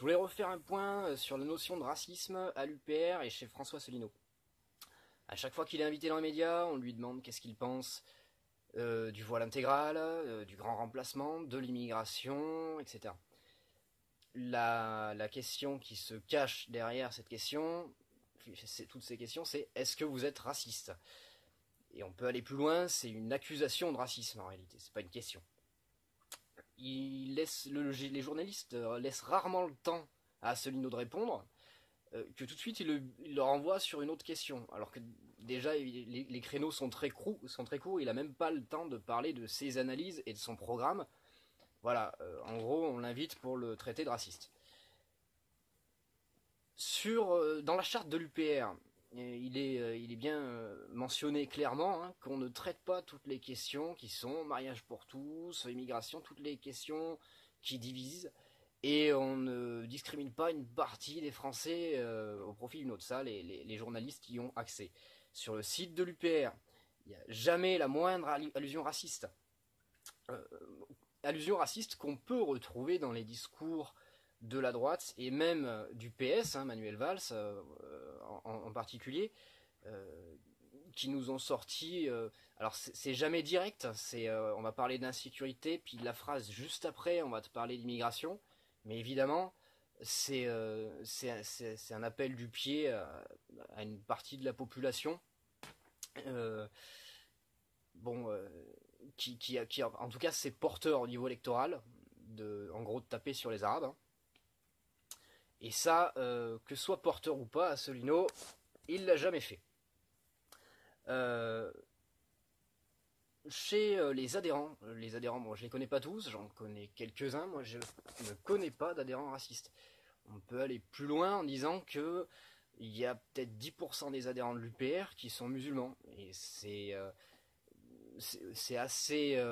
voulais refaire un point sur la notion de racisme à l'UPR et chez François Asselineau. À chaque fois qu'il est invité dans les médias, on lui demande qu'est-ce qu'il pense du voile intégral, du grand remplacement, de l'immigration, etc. La question qui se cache derrière cette question, toutes ces questions, c'est est-ce que vous êtes raciste? Et on peut aller plus loin, c'est une accusation de racisme en réalité, c'est pas une question. Les journalistes laissent rarement le temps à Asselineau de répondre, que tout de suite il le renvoie sur une autre question. Alors que déjà les créneaux sont très courts, il n'a même pas le temps de parler de ses analyses et de son programme. Voilà, en gros on l'invite pour le traiter de raciste. Dans la charte de l'UPR, il est bien mentionné clairement qu'on ne traite pas toutes les questions qui sont mariage pour tous, immigration, toutes les questions qui divisent, et on ne discrimine pas une partie des Français au profit d'une autre. Ça, les journalistes y ont accès. Sur le site de l'UPR, il n'y a jamais la moindre allusion raciste. Euh, Allusion raciste qu'on peut retrouver dans les discours de la droite et même du PS, Manuel Valls en particulier, euh, qui nous ont sorti. Alors c'est jamais direct, on va parler d'insécurité, puis la phrase juste après, on va te parler d'immigration, mais évidemment c'est un appel du pied à une partie de la population. Euh, bon, en tout cas, c'est porteur au niveau électoral, en gros, de taper sur les Arabes. Et ça, que soit porteur ou pas, Asselineau, il l'a jamais fait. Euh, Chez les adhérents, bon, je les connais pas tous, j'en connais quelques-uns. Moi, je ne connais pas d'adhérents racistes. On peut aller plus loin en disant que il y a peut-être 10% des adhérents de l'UPR qui sont musulmans. Et c'est assez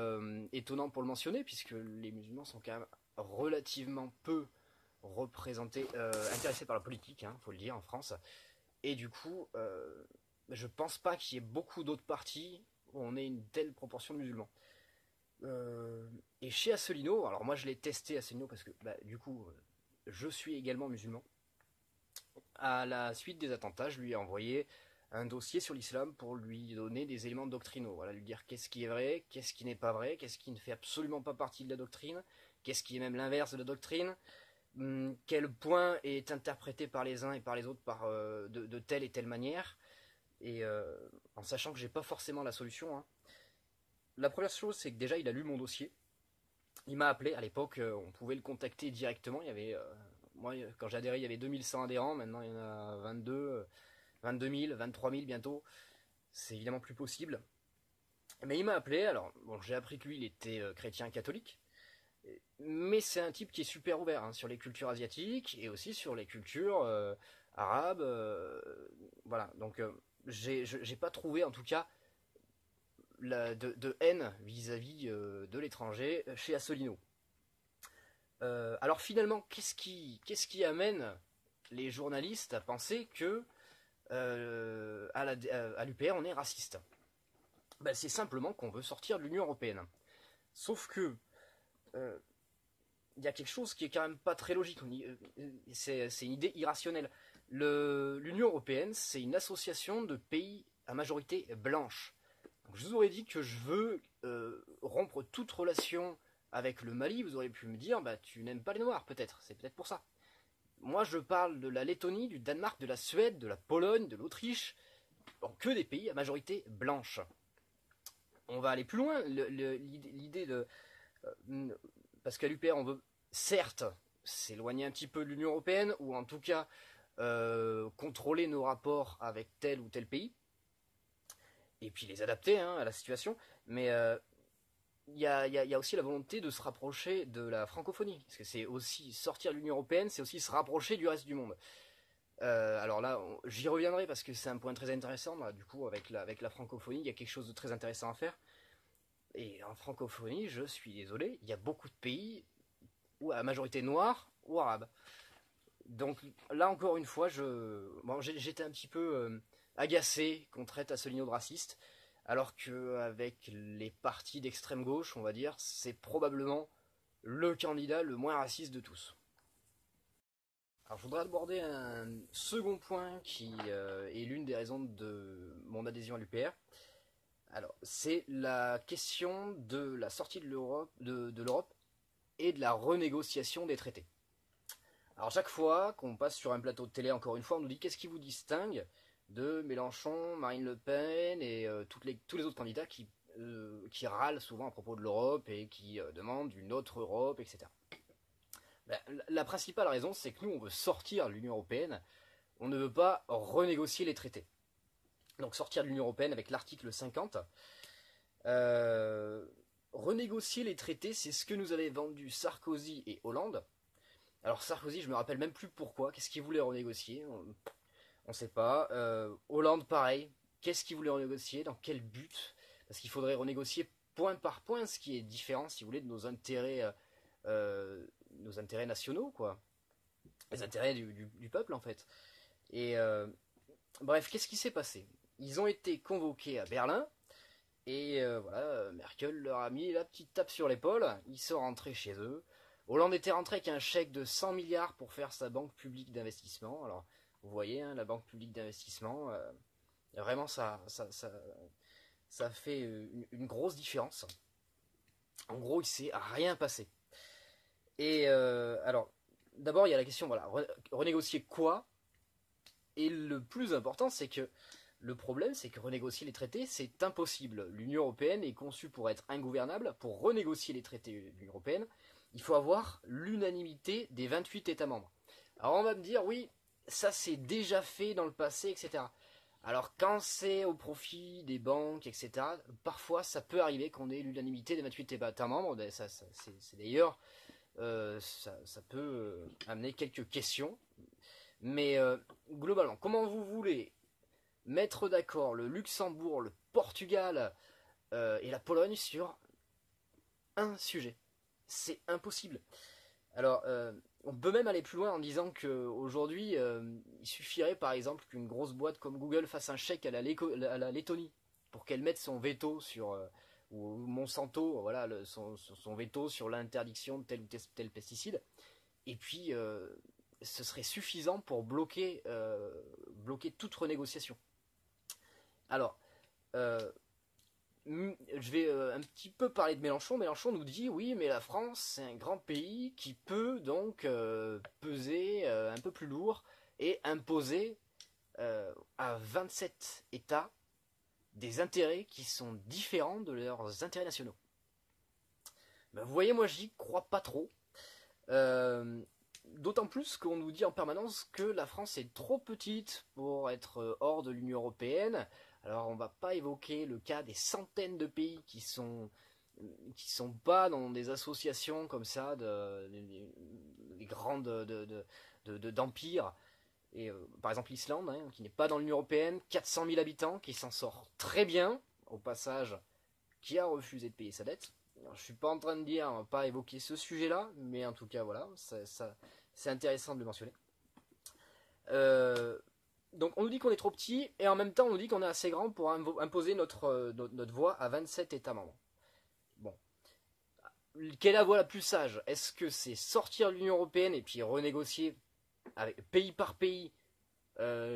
étonnant pour le mentionner, puisque les musulmans sont quand même relativement peu représentés, intéressés par la politique, faut le dire, en France. Et du coup, je pense pas qu'il y ait beaucoup d'autres partis où on ait une telle proportion de musulmans. Et chez Asselineau, alors moi je l'ai testé Asselineau parce que du coup, je suis également musulman. À la suite des attentats, je lui ai envoyé un dossier sur l'islam pour lui donner des éléments doctrinaux. Voilà, lui dire qu'est-ce qui est vrai, qu'est-ce qui n'est pas vrai, qu'est-ce qui ne fait absolument pas partie de la doctrine, qu'est-ce qui est même l'inverse de la doctrine, quel point est interprété par les uns et par les autres de telle et telle manière, et en sachant que j'ai pas forcément la solution. La première chose, c'est que déjà il a lu mon dossier. Il m'a appelé à l'époque, on pouvait le contacter directement. Il y avait, moi, quand j'ai adhéré, il y avait 2100 adhérents. Maintenant, il y en a 22 000, 23 000 bientôt. C'est évidemment plus possible. Mais il m'a appelé. Alors, bon, j'ai appris que lui, il était chrétien catholique. Mais c'est un type qui est super ouvert sur les cultures asiatiques et aussi sur les cultures arabes. Voilà. Donc, j'ai pas trouvé, en tout cas, de haine vis-à-vis de l'étranger chez Asselineau. Alors finalement, qu'est-ce qui amène les journalistes à penser que à l'UPR on est raciste? C'est simplement qu'on veut sortir de l'Union Européenne. Sauf que euh, il y a quelque chose qui est quand même pas très logique. C'est une idée irrationnelle. L'Union Européenne, c'est une association de pays à majorité blanche. Donc, je vous aurais dit que je veux rompre toute relation avec le Mali, vous auriez pu me dire, tu n'aimes pas les Noirs, peut-être, c'est peut-être pour ça. Moi, je parle de la Lettonie, du Danemark, de la Suède, de la Pologne, de l'Autriche, bon, que des pays à majorité blanche. On va aller plus loin, l'idée de... parce qu'à l'UPR, on veut, certes, s'éloigner un petit peu de l'Union Européenne, ou en tout cas, contrôler nos rapports avec tel ou tel pays, et puis les adapter à la situation, mais il y a aussi la volonté de se rapprocher de la francophonie, parce que c'est aussi sortir de l'Union Européenne, c'est aussi se rapprocher du reste du monde. Alors là, j'y reviendrai parce que c'est un point très intéressant. Là, du coup, avec la francophonie, il y a quelque chose de très intéressant à faire. Et en francophonie, je suis désolé, il y a beaucoup de pays où à la majorité noire ou arabe. Donc là encore une fois, j'étais un petit peu agacé qu'on traite Asselineau de raciste, alors qu'avec les partis d'extrême gauche, on va dire, c'est probablement le candidat le moins raciste de tous. Alors je voudrais aborder un second point qui est l'une des raisons de mon adhésion à l'UPR. Alors c'est la question de la sortie de l'Europe et de la renégociation des traités. Alors chaque fois qu'on passe sur un plateau de télé, encore une fois, on nous dit qu'est-ce qui vous distingue de Mélenchon, Marine Le Pen et tous les autres candidats qui râlent souvent à propos de l'Europe et qui demandent une autre Europe, etc. Ben, la principale raison, c'est que nous, on veut sortir de l'Union Européenne, on ne veut pas renégocier les traités. Donc sortir de l'Union Européenne avec l'article 50, renégocier les traités, c'est ce que nous avaient vendu Sarkozy et Hollande. Alors Sarkozy, je me rappelle même plus pourquoi, qu'est-ce qu'il voulait renégocier, on sait pas. Hollande, pareil, qu'est-ce qu'il voulait renégocier, dans quel but? Parce qu'il faudrait renégocier point par point, ce qui est différent, si vous voulez, de nos intérêts nationaux, quoi. Les intérêts du peuple, en fait. Et bref, qu'est-ce qui s'est passé? Ils ont été convoqués à Berlin, et voilà, Merkel leur a mis la petite tape sur l'épaule, ils sont rentrés chez eux. Hollande était rentré avec un chèque de 100 milliards pour faire sa banque publique d'investissement. Alors, vous voyez, hein, la banque publique d'investissement, vraiment, ça fait une grosse différence. En gros, il s'est rien passé. Et alors, d'abord, il y a la question, voilà, renégocier quoi? Et le plus important, c'est que le problème, c'est que renégocier les traités, c'est impossible. L'Union Européenne est conçue pour être ingouvernable. Pour renégocier les traités de l'Union Européenne, il faut avoir l'unanimité des 28 États membres. Alors on va me dire, oui, ça c'est déjà fait dans le passé, etc. Alors quand c'est au profit des banques, etc., parfois ça peut arriver qu'on ait l'unanimité des 28 États membres. C'est d'ailleurs, ça peut amener quelques questions. Mais globalement, comment vous voulez mettre d'accord le Luxembourg, le Portugal et la Pologne sur un sujet? C'est impossible. Alors, on peut même aller plus loin en disant qu'aujourd'hui, il suffirait par exemple qu'une grosse boîte comme Google fasse un chèque à la Lettonie pour qu'elle mette son veto sur, ou Monsanto, voilà, son veto sur l'interdiction de tel ou tel pesticide. Et puis, ce serait suffisant pour bloquer toute renégociation. Alors, je vais un petit peu parler de Mélenchon. Mélenchon nous dit oui, mais la France c'est un grand pays qui peut donc peser un peu plus lourd et imposer à 27 États des intérêts qui sont différents de leurs intérêts nationaux. Ben, vous voyez, moi j'y crois pas trop. D'autant plus qu'on nous dit en permanence que la France est trop petite pour être hors de l'Union Européenne. Alors on va pas évoquer le cas des centaines de pays qui sont pas dans des associations comme ça, des grandes d'empires. Et par exemple l'Islande, hein, qui n'est pas dans l'Union Européenne, 400 000 habitants, qui s'en sort très bien, au passage, qui a refusé de payer sa dette. Alors, je suis pas en train de dire, on va pas évoquer ce sujet-là, mais en tout cas voilà, c'est intéressant de le mentionner. Donc on nous dit qu'on est trop petit, et en même temps on nous dit qu'on est assez grand pour imposer notre voix à 27 États membres. Bon. Quelle est la voie la plus sage? Est-ce que c'est sortir de l'Union Européenne et puis renégocier avec, pays par pays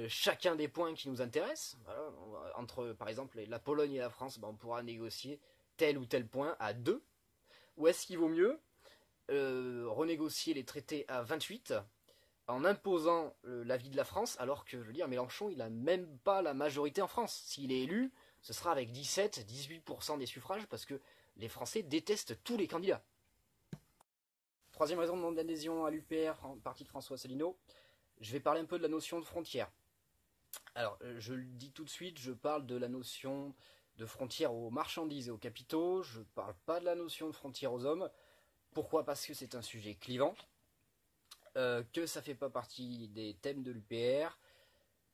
chacun des points qui nous intéressent? Voilà, entre par exemple la Pologne et la France, ben, on pourra négocier tel ou tel point à 2. Ou est-ce qu'il vaut mieux renégocier les traités à 28 en imposant l'avis de la France, alors que, je veux dire, Mélenchon, il n'a même pas la majorité en France. S'il est élu, ce sera avec 17-18% des suffrages, parce que les Français détestent tous les candidats. Troisième raison de mon adhésion à l'UPR, en partie de François Asselineau, je vais parler un peu de la notion de frontière. Alors, je le dis tout de suite, je parle de la notion de frontière aux marchandises et aux capitaux, je ne parle pas de la notion de frontière aux hommes. Pourquoi? Parce que c'est un sujet clivant. Que ça fait pas partie des thèmes de l'UPR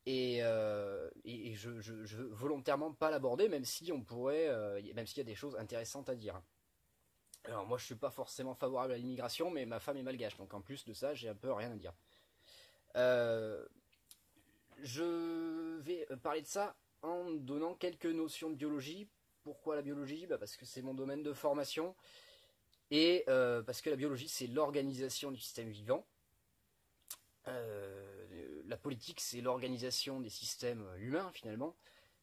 et je veux volontairement pas l'aborder, même si on pourrait, même s'il y a des choses intéressantes à dire. Alors moi je suis pas forcément favorable à l'immigration, mais ma femme est malgache, donc en plus de ça j'ai un peu rien à dire. Je vais parler de ça en donnant quelques notions de biologie. Pourquoi la biologie? Parce que c'est mon domaine de formation et parce que la biologie c'est l'organisation du système vivant. politique, c'est l'organisation des systèmes humains, finalement.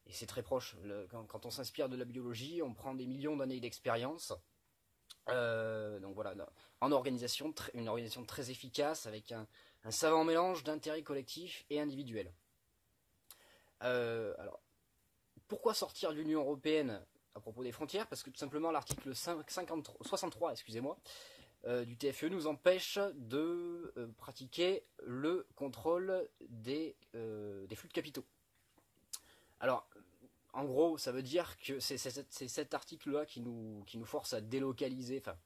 Et c'est très proche. Quand on s'inspire de la biologie, on prend des millions d'années d'expérience. Donc voilà, en organisation, une organisation très efficace, avec un savant mélange d'intérêts collectifs et individuels. Alors, pourquoi sortir de l'Union Européenne à propos des frontières? Parce que tout simplement l'article 63 excusez-moi, du TFE nous empêche de pratiquer le contrôle des flux de capitaux. Alors, en gros, ça veut dire que c'est cet article-là qui nous force à délocaliser, enfin,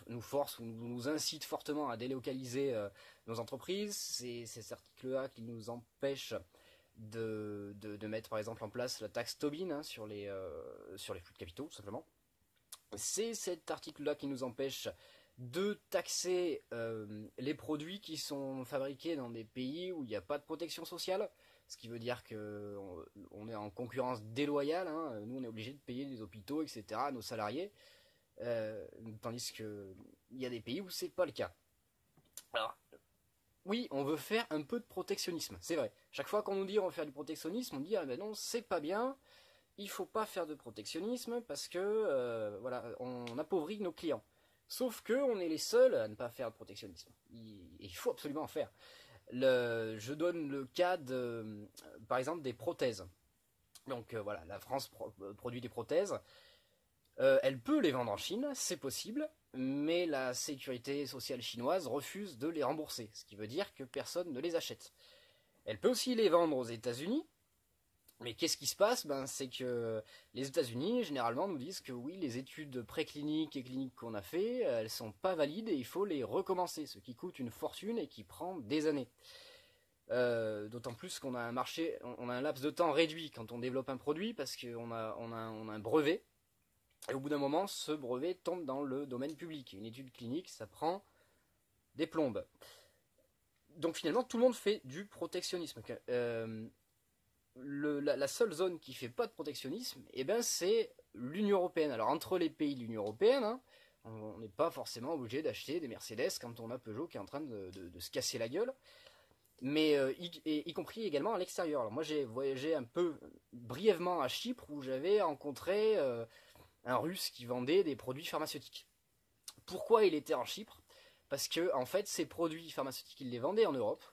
nous force ou nous incite fortement à délocaliser nos entreprises. C'est cet article-là qui nous empêche de mettre par exemple en place la taxe Tobin, hein, sur les flux de capitaux, tout simplement. C'est cet article-là qui nous empêche de taxer les produits qui sont fabriqués dans des pays où il n'y a pas de protection sociale, ce qui veut dire qu'on est en concurrence déloyale, hein. Nous on est obligé de payer les hôpitaux, etc., à nos salariés, tandis qu'il y a des pays où c'est pas le cas. Alors, oui, on veut faire un peu de protectionnisme, c'est vrai. Chaque fois qu'on nous dit on veut faire du protectionnisme, on dit ah ben non, c'est pas bien, il faut pas faire de protectionnisme parce que voilà, on appauvrit nos clients. Sauf que on est les seuls à ne pas faire de protectionnisme. Il faut absolument en faire. Je donne le cas par exemple des prothèses. Donc voilà, la France produit des prothèses. Elle peut les vendre en Chine, c'est possible, mais la sécurité sociale chinoise refuse de les rembourser, ce qui veut dire que personne ne les achète. Elle peut aussi les vendre aux États-Unis, mais qu'est-ce qui se passe? C'est que les États-Unis, généralement, nous disent que oui, les études précliniques et cliniques qu'on a fait, elles sont pas valides et il faut les recommencer, ce qui coûte une fortune et qui prend des années. D'autant plus qu'on a un marché, on a un laps de temps réduit quand on développe un produit parce qu'on a un brevet. Et au bout d'un moment, ce brevet tombe dans le domaine public. Une étude clinique, ça prend des plombes. Donc finalement, tout le monde fait du protectionnisme. La seule zone qui fait pas de protectionnisme, c'est l'Union Européenne. Alors entre les pays de l'Union Européenne, hein, on n'est pas forcément obligé d'acheter des Mercedes quand on a Peugeot qui est en train de se casser la gueule. Mais y compris également à l'extérieur. Alors moi j'ai voyagé un peu brièvement à Chypre où j'avais rencontré un Russe qui vendait des produits pharmaceutiques. Pourquoi il était en Chypre? Parce que en fait ces produits pharmaceutiques il les vendait en Europe,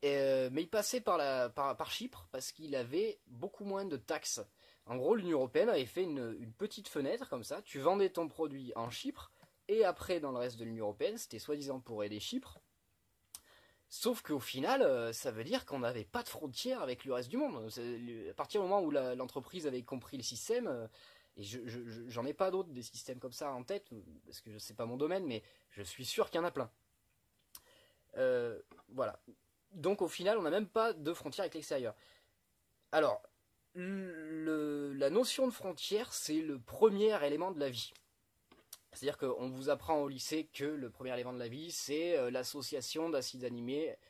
mais il passait par Chypre parce qu'il avait beaucoup moins de taxes. En gros l'Union Européenne avait fait une petite fenêtre comme ça, tu vendais ton produit en Chypre, et après dans le reste de l'Union Européenne c'était soi-disant pour aider Chypre. Sauf qu'au final, ça veut dire qu'on n'avait pas de frontières avec le reste du monde. À partir du moment où l'entreprise avait compris le système, et j'en ai pas d'autres des systèmes comme ça en tête, parce que c'est pas mon domaine, mais je suis sûr qu'il y en a plein. Voilà. Donc au final, on n'a même pas de frontières avec l'extérieur. Alors, la notion de frontière, c'est le premier élément de la vie. C'est-à-dire qu'on vous apprend au lycée que le premier élément de la vie, c'est l'association d'acides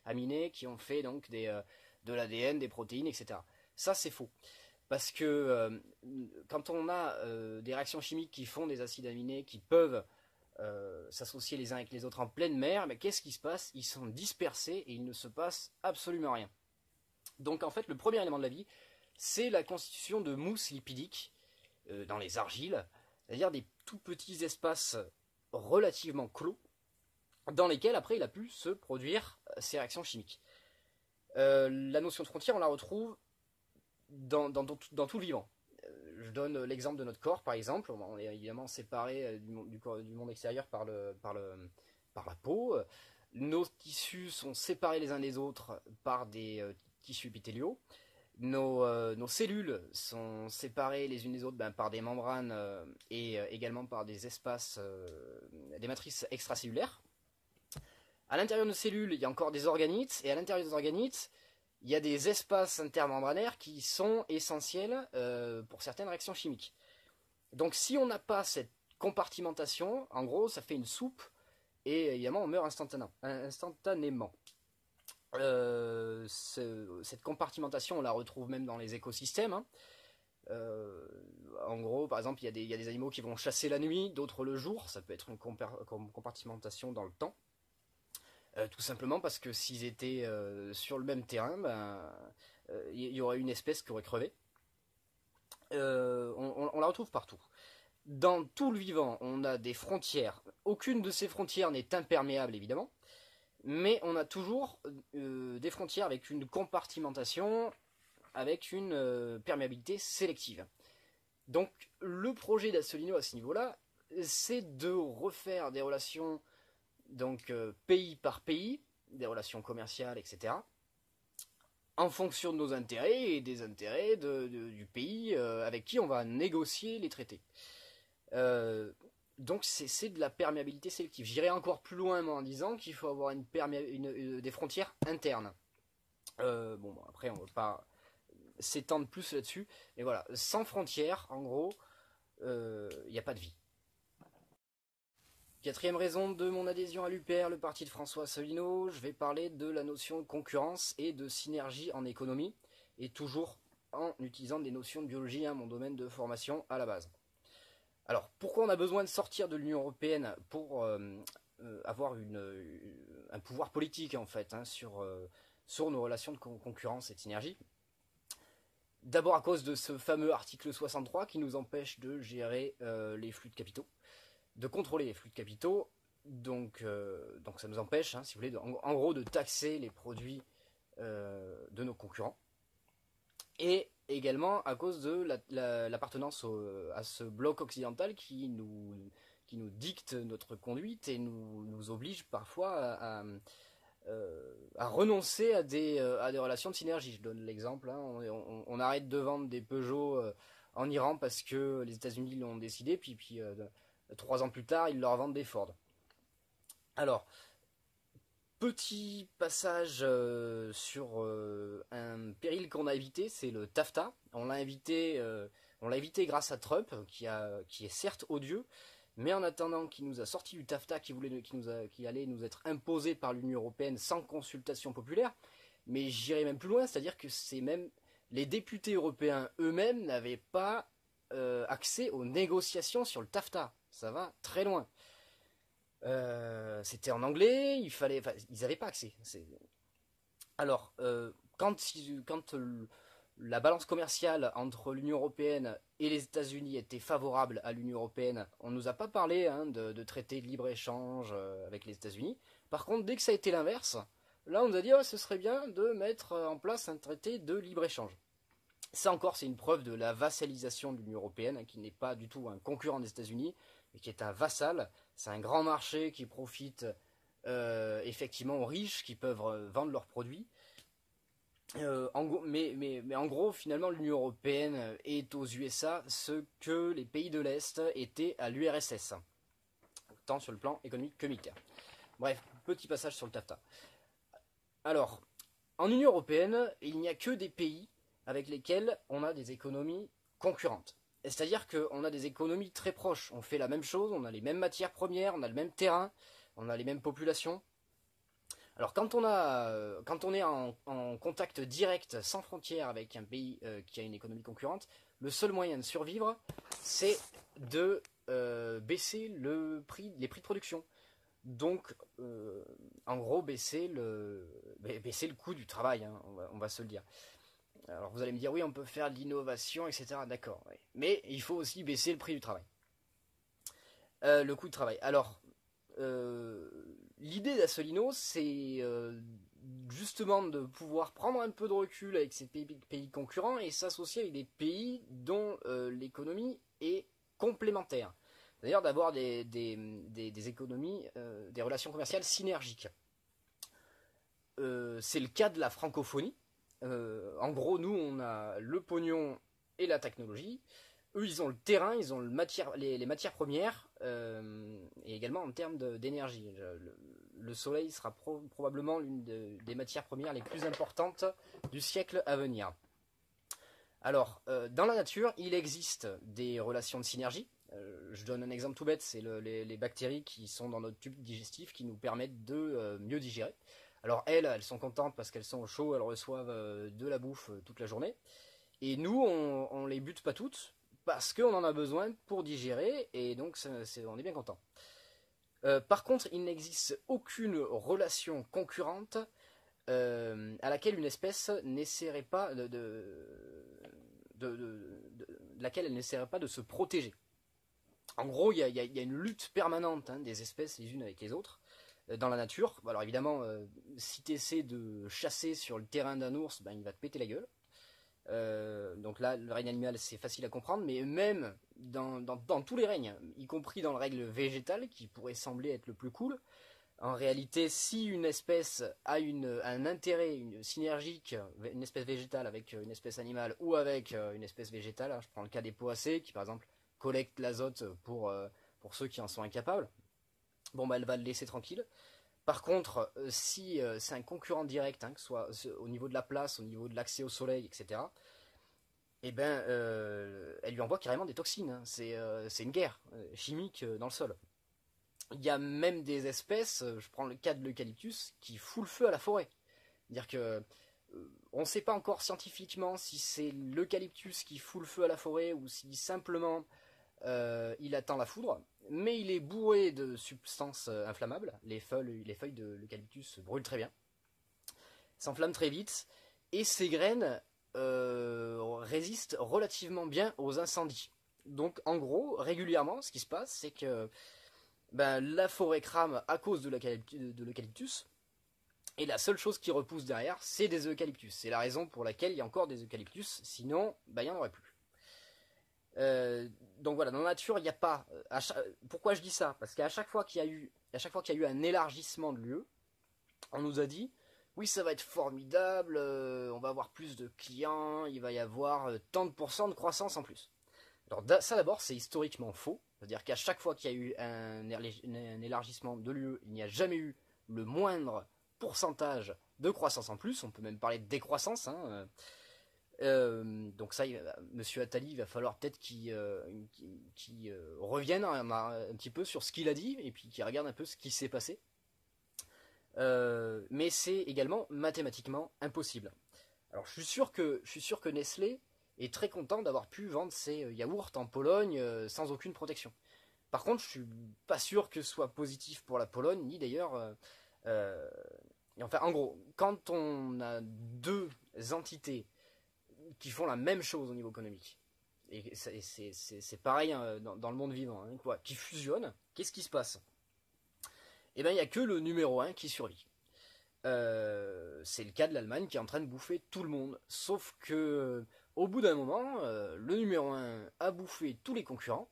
aminés qui ont fait donc de l'ADN, des protéines, etc. Ça, c'est faux. Parce que quand on a des réactions chimiques qui font des acides aminés qui peuvent s'associer les uns avec les autres en pleine mer, mais qu'est-ce qui se passe? Ils sont dispersés et il ne se passe absolument rien. Donc en fait, le premier élément de la vie, c'est la constitution de mousse lipidique dans les argiles, c'est-à-dire des tout petits espaces relativement clos dans lesquels après il a pu se produire ces réactions chimiques. La notion de frontière, on la retrouve dans tout le vivant. Je donne l'exemple de notre corps, par exemple. On est évidemment séparé du monde extérieur par la peau. Nos tissus sont séparés les uns des autres par des tissus épithéliaux. Nos cellules sont séparées les unes des autres par des membranes et également par des espaces, des matrices extracellulaires. À l'intérieur de nos cellules, il y a encore des organites, et à l'intérieur des organites, il y a des espaces intermembranaires qui sont essentiels pour certaines réactions chimiques. Donc si on n'a pas cette compartimentation, en gros, ça fait une soupe, et évidemment, on meurt instantanément. Cette compartimentation, on la retrouve même dans les écosystèmes. Hein. En gros, par exemple, il y a des animaux qui vont chasser la nuit, d'autres le jour. Ça peut être une compartimentation dans le temps. Tout simplement parce que s'ils étaient sur le même terrain, il y aurait une espèce qui aurait crevé. On la retrouve partout. Dans tout le vivant, on a des frontières. Aucune de ces frontières n'est imperméable, évidemment, mais on a toujours des frontières avec une compartimentation, avec une perméabilité sélective. Donc, le projet d'Assolino à ce niveau-là, c'est de refaire des relations donc pays par pays, des relations commerciales, etc., en fonction de nos intérêts et des intérêts du pays avec qui on va négocier les traités. Donc c'est de la perméabilité sélective. J'irai encore plus loin moi, en disant qu'il faut avoir des frontières internes. Bon, après on ne va pas s'étendre plus là-dessus, mais voilà, sans frontières, en gros, il n'y a pas de vie. Quatrième raison de mon adhésion à l'UPR, le parti de François Asselineau, je vais parler de la notion de concurrence et de synergie en économie, et toujours en utilisant des notions de biologie, mon domaine de formation à la base. Alors, pourquoi on a besoin de sortir de l'Union Européenne pour avoir un pouvoir politique, en fait, sur nos relations de concurrence et de synergie? D'abord à cause de ce fameux article 63 qui nous empêche de gérer les flux de capitaux, de contrôler les flux de capitaux, donc ça nous empêche, si vous voulez, en gros de taxer les produits de nos concurrents. Et également à cause de l'appartenance à ce bloc occidental qui nous dicte notre conduite et nous oblige parfois à renoncer à des relations de synergie. Je donne l'exemple, on arrête de vendre des Peugeot en Iran parce que les États-Unis l'ont décidé, puis 3 ans plus tard, ils leur vendent des Ford. Alors, petit passage sur un péril qu'on a évité, c'est le TAFTA. On l'a évité grâce à Trump, qui est certes odieux, mais en attendant qu'il nous a sorti du TAFTA qui allait nous être imposé par l'Union Européenne sans consultation populaire. Mais j'irai même plus loin, c'est-à-dire que c'est même les députés européens eux-mêmes n'avaient pas accès aux négociations sur le TAFTA. Ça va très loin. C'était en anglais, ils n'avaient pas accès. Alors, quand la balance commerciale entre l'Union Européenne et les États-Unis était favorable à l'Union Européenne, on ne nous a pas parlé de traité de libre-échange avec les États-Unis. Par contre, dès que ça a été l'inverse, là on nous a dit ce serait bien de mettre en place un traité de libre-échange. Ça encore, c'est une preuve de la vassalisation de l'Union Européenne, qui n'est pas du tout un concurrent des États-Unis, mais qui est un vassal. C'est un grand marché qui profite effectivement aux riches qui peuvent vendre leurs produits. Mais en gros, finalement, l'Union Européenne est aux USA ce que les pays de l'Est étaient à l'URSS, tant sur le plan économique que militaire. Bref, petit passage sur le TAFTA. Alors, en Union Européenne, il n'y a que des pays avec lesquels on a des économies concurrentes. C'est-à-dire qu'on a des économies très proches. On fait la même chose, on a les mêmes matières premières, on a le même terrain, on a les mêmes populations. Alors quand on est en contact direct, sans frontières, avec un pays qui a une économie concurrente, le seul moyen de survivre, c'est de baisser les prix de production. Donc, en gros, baisser le coût du travail, on va se le dire. Alors vous allez me dire, oui, on peut faire de l'innovation, etc. D'accord, ouais. Mais il faut aussi baisser le prix du travail. Le coût du travail. Alors, l'idée d'Assolino, c'est justement de pouvoir prendre un peu de recul avec ces pays concurrents et s'associer avec des pays dont l'économie est complémentaire. D'ailleurs, d'avoir des économies, des relations commerciales synergiques. C'est le cas de la francophonie. En gros, nous, on a le pognon et la technologie. Eux, ils ont le terrain, ils ont les matières premières, et également en termes d'énergie. Le soleil sera probablement l'une des matières premières les plus importantes du siècle à venir. Alors, dans la nature, il existe des relations de synergie. Je donne un exemple tout bête, c'est les bactéries qui sont dans notre tube digestif qui nous permettent de mieux digérer. Alors elles sont contentes parce qu'elles sont au chaud, elles reçoivent de la bouffe toute la journée. Et nous, on les bute pas toutes parce qu'on en a besoin pour digérer et donc on est bien content. Par contre, il n'existe aucune relation concurrente à laquelle une espèce n'essaierait pas de laquelle elle n'essaierait pas de se protéger. En gros, il y a une lutte permanente hein, des espèces les unes avec les autres dans la nature. Alors évidemment, si tu essaies de chasser sur le terrain d'un ours, ben, il va te péter la gueule. Donc là, le règne animal, c'est facile à comprendre, mais même dans tous les règnes, y compris dans le règne végétal, qui pourrait sembler être le plus cool, en réalité, si une espèce a un intérêt synergique, une espèce végétale avec une espèce animale ou avec une espèce végétale, hein, je prends le cas des poacées qui par exemple collectent l'azote pour ceux qui en sont incapables, bon bah elle va le laisser tranquille. Par contre, si c'est un concurrent direct, hein, que ce soit au niveau de la place, au niveau de l'accès au soleil, etc., eh ben, elle lui envoie carrément des toxines. Hein. C'est une guerre chimique dans le sol. Il y a même des espèces, je prends le cas de l'eucalyptus, qui fout le feu à la forêt. C'est-à-dire que on ne sait pas encore scientifiquement si c'est l'eucalyptus qui fout le feu à la forêt ou si simplement il attend la foudre, mais il est bourré de substances inflammables. Les feuilles de l'eucalyptus brûlent très bien, s'enflamment très vite, et ces graines résistent relativement bien aux incendies. Donc en gros, régulièrement, ce qui se passe, c'est que ben, la forêt crame à cause de l'eucalyptus, et la seule chose qui repousse derrière, c'est des eucalyptus. C'est la raison pour laquelle il y a encore des eucalyptus, sinon, ben, il n'y en aurait plus. Donc voilà, dans la nature, il n'y a pas. Pourquoi je dis ça? Parce qu'à chaque fois qu'il y a eu, un élargissement de l'UE, on nous a dit, oui, ça va être formidable, on va avoir plus de clients, il va y avoir tant de pourcents de croissance en plus. Alors ça d'abord, c'est historiquement faux. C'est-à-dire qu'à chaque fois qu'il y a eu un élargissement de l'UE, il n'y a jamais eu le moindre pourcentage de croissance en plus. On peut même parler de décroissance. Hein. Donc ça, Monsieur Attali, il va falloir peut-être qu'il revienne un petit peu sur ce qu'il a dit et puis qu'il regarde un peu ce qui s'est passé. Mais c'est également mathématiquement impossible. Alors je suis sûr que Nestlé est très content d'avoir pu vendre ses yaourts en Pologne sans aucune protection. Par contre, je suis pas sûr que ce soit positif pour la Pologne, ni d'ailleurs. Et enfin, en gros, quand on a deux entités qui font la même chose au niveau économique, et c'est pareil hein, dans le monde vivant, hein, quoi, qui fusionnent, qu'est-ce qui se passe? Eh bien, il n'y a que le numéro un qui survit. C'est le cas de l'Allemagne qui est en train de bouffer tout le monde. Sauf que, au bout d'un moment, le numéro un a bouffé tous les concurrents.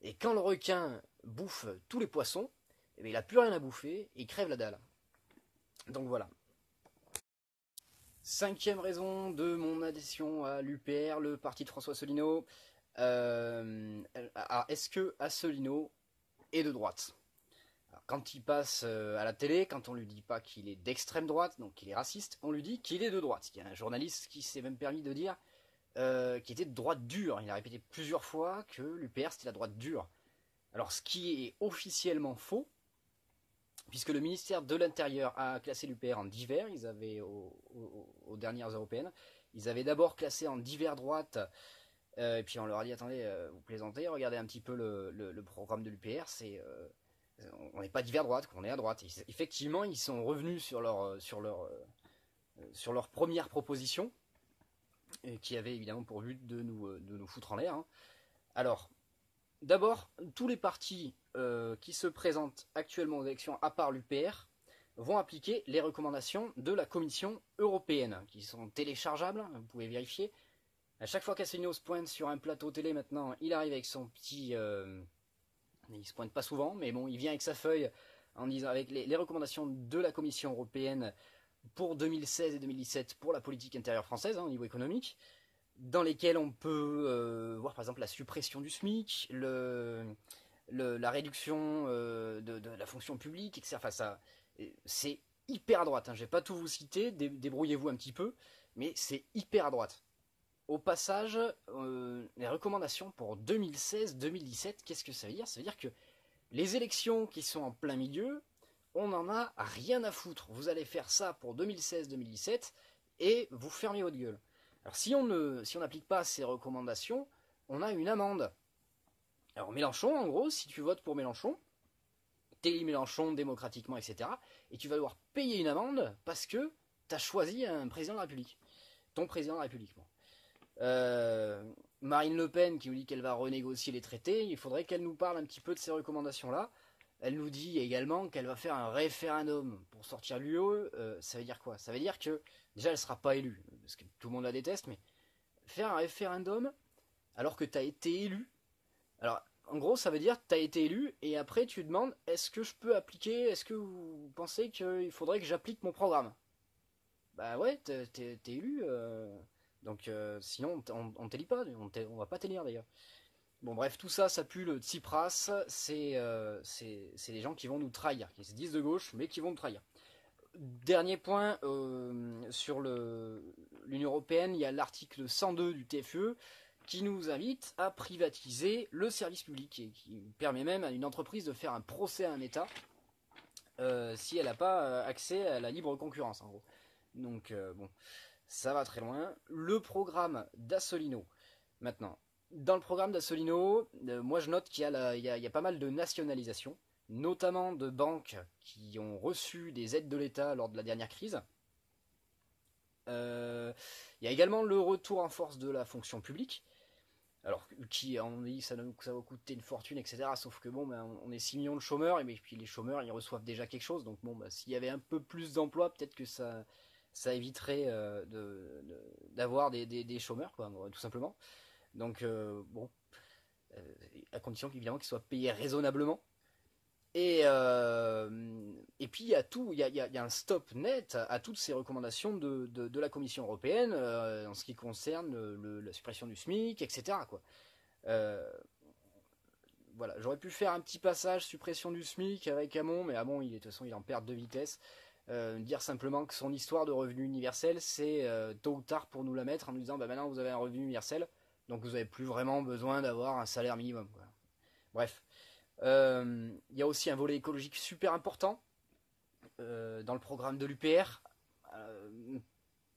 Et quand le requin bouffe tous les poissons, eh bien, il n'a plus rien à bouffer et il crève la dalle. Donc voilà. Cinquième raison de mon adhésion à l'UPR, le parti de François Asselineau. Est-ce que Asselineau est de droite? Alors, quand il passe à la télé, quand on lui dit pas qu'il est d'extrême droite, donc qu'il est raciste, on lui dit qu'il est de droite. Il y a un journaliste qui s'est même permis de dire qu'il était de droite dure. Il a répété plusieurs fois que l'UPR c'était la droite dure. Alors ce qui est officiellement faux, puisque le ministère de l'Intérieur a classé l'UPR en divers, ils avaient aux dernières européennes, ils avaient d'abord classé en divers droite, et puis on leur a dit attendez, vous plaisantez, regardez un petit peu le programme de l'UPR, on n'est pas divers droite, on est à droite. Et effectivement, ils sont revenus sur leur première proposition, qui avait évidemment pour but de nous foutre en l'air. Hein. Alors, d'abord, tous les partis qui se présentent actuellement aux élections, à part l'UPR, vont appliquer les recommandations de la Commission européenne, qui sont téléchargeables, vous pouvez vérifier. À chaque fois qu'Asselineau se pointe sur un plateau télé maintenant, il arrive avec son petit... il se pointe pas souvent, mais bon, il vient avec sa feuille en disant avec les recommandations de la Commission européenne pour 2016 et 2017 pour la politique intérieure française hein, au niveau économique, dans lesquelles on peut voir par exemple la suppression du SMIC, la réduction de la fonction publique, etc. Enfin, c'est hyper à droite. Hein. Je vais pas tout vous citer, débrouillez-vous un petit peu, mais c'est hyper à droite. Au passage, les recommandations pour 2016-2017, qu'est-ce que ça veut dire? Ça veut dire que les élections qui sont en plein milieu, on n'en a rien à foutre. Vous allez faire ça pour 2016-2017 et vous fermez votre gueule. Alors si on n'applique pas ces recommandations, on a une amende. Alors Mélenchon, en gros, si tu votes pour Mélenchon, t'élis Mélenchon démocratiquement, etc. Et tu vas devoir payer une amende parce que t'as choisi un président de la République. Ton président de la République. Bon. Marine Le Pen qui nous dit qu'elle va renégocier les traités, il faudrait qu'elle nous parle un petit peu de ces recommandations-là. Elle nous dit également qu'elle va faire un référendum pour sortir de l'UE. Ça veut dire quoi? Ça veut dire que déjà elle sera pas élue, parce que tout le monde la déteste, mais faire un référendum alors que tu as été élu. Alors en gros ça veut dire que tu as été élu et après tu demandes est-ce que je peux appliquer, est-ce que vous pensez qu'il faudrait que j'applique mon programme? Bah ouais, t'es élu, donc sinon on t'élit pas, on va pas t'élire d'ailleurs. Bon bref, tout ça, ça pue le Tsipras, c'est les gens qui vont nous trahir, qui se disent de gauche, mais qui vont nous trahir. Dernier point, sur l'Union Européenne, il y a l'article 102 du TFUE qui nous invite à privatiser le service public et qui permet même à une entreprise de faire un procès à un État si elle n'a pas accès à la libre concurrence en gros. Donc bon, ça va très loin. Le programme d'Assolino, maintenant. Dans le programme d'Assolino, moi je note qu'il y a pas mal de nationalisation, notamment de banques qui ont reçu des aides de l'État lors de la dernière crise. Il y a également le retour en force de la fonction publique. Alors, on dit que ça va coûter une fortune, etc. Sauf que bon, on est 6 millions de chômeurs, et puis les chômeurs, ils reçoivent déjà quelque chose. Donc bon, s'il y avait un peu plus d'emplois, peut-être que ça éviterait d'avoir des chômeurs, quoi, tout simplement. Donc bon, à condition qu'évidemment qu'ils soient payés raisonnablement. Et puis il y a tout, il y a un stop net à toutes ces recommandations de la Commission européenne en ce qui concerne la suppression du SMIC, etc. Quoi. Voilà, j'aurais pu faire un petit passage suppression du SMIC avec Hamon, mais Hamon, de toute façon, il est en perte de vitesse. Dire simplement que son histoire de revenu universel, c'est tôt ou tard pour nous la mettre en nous disant bah maintenant vous avez un revenu universel, donc vous n'avez plus vraiment besoin d'avoir un salaire minimum. Quoi. Bref. Il y a aussi un volet écologique super important dans le programme de l'UPR.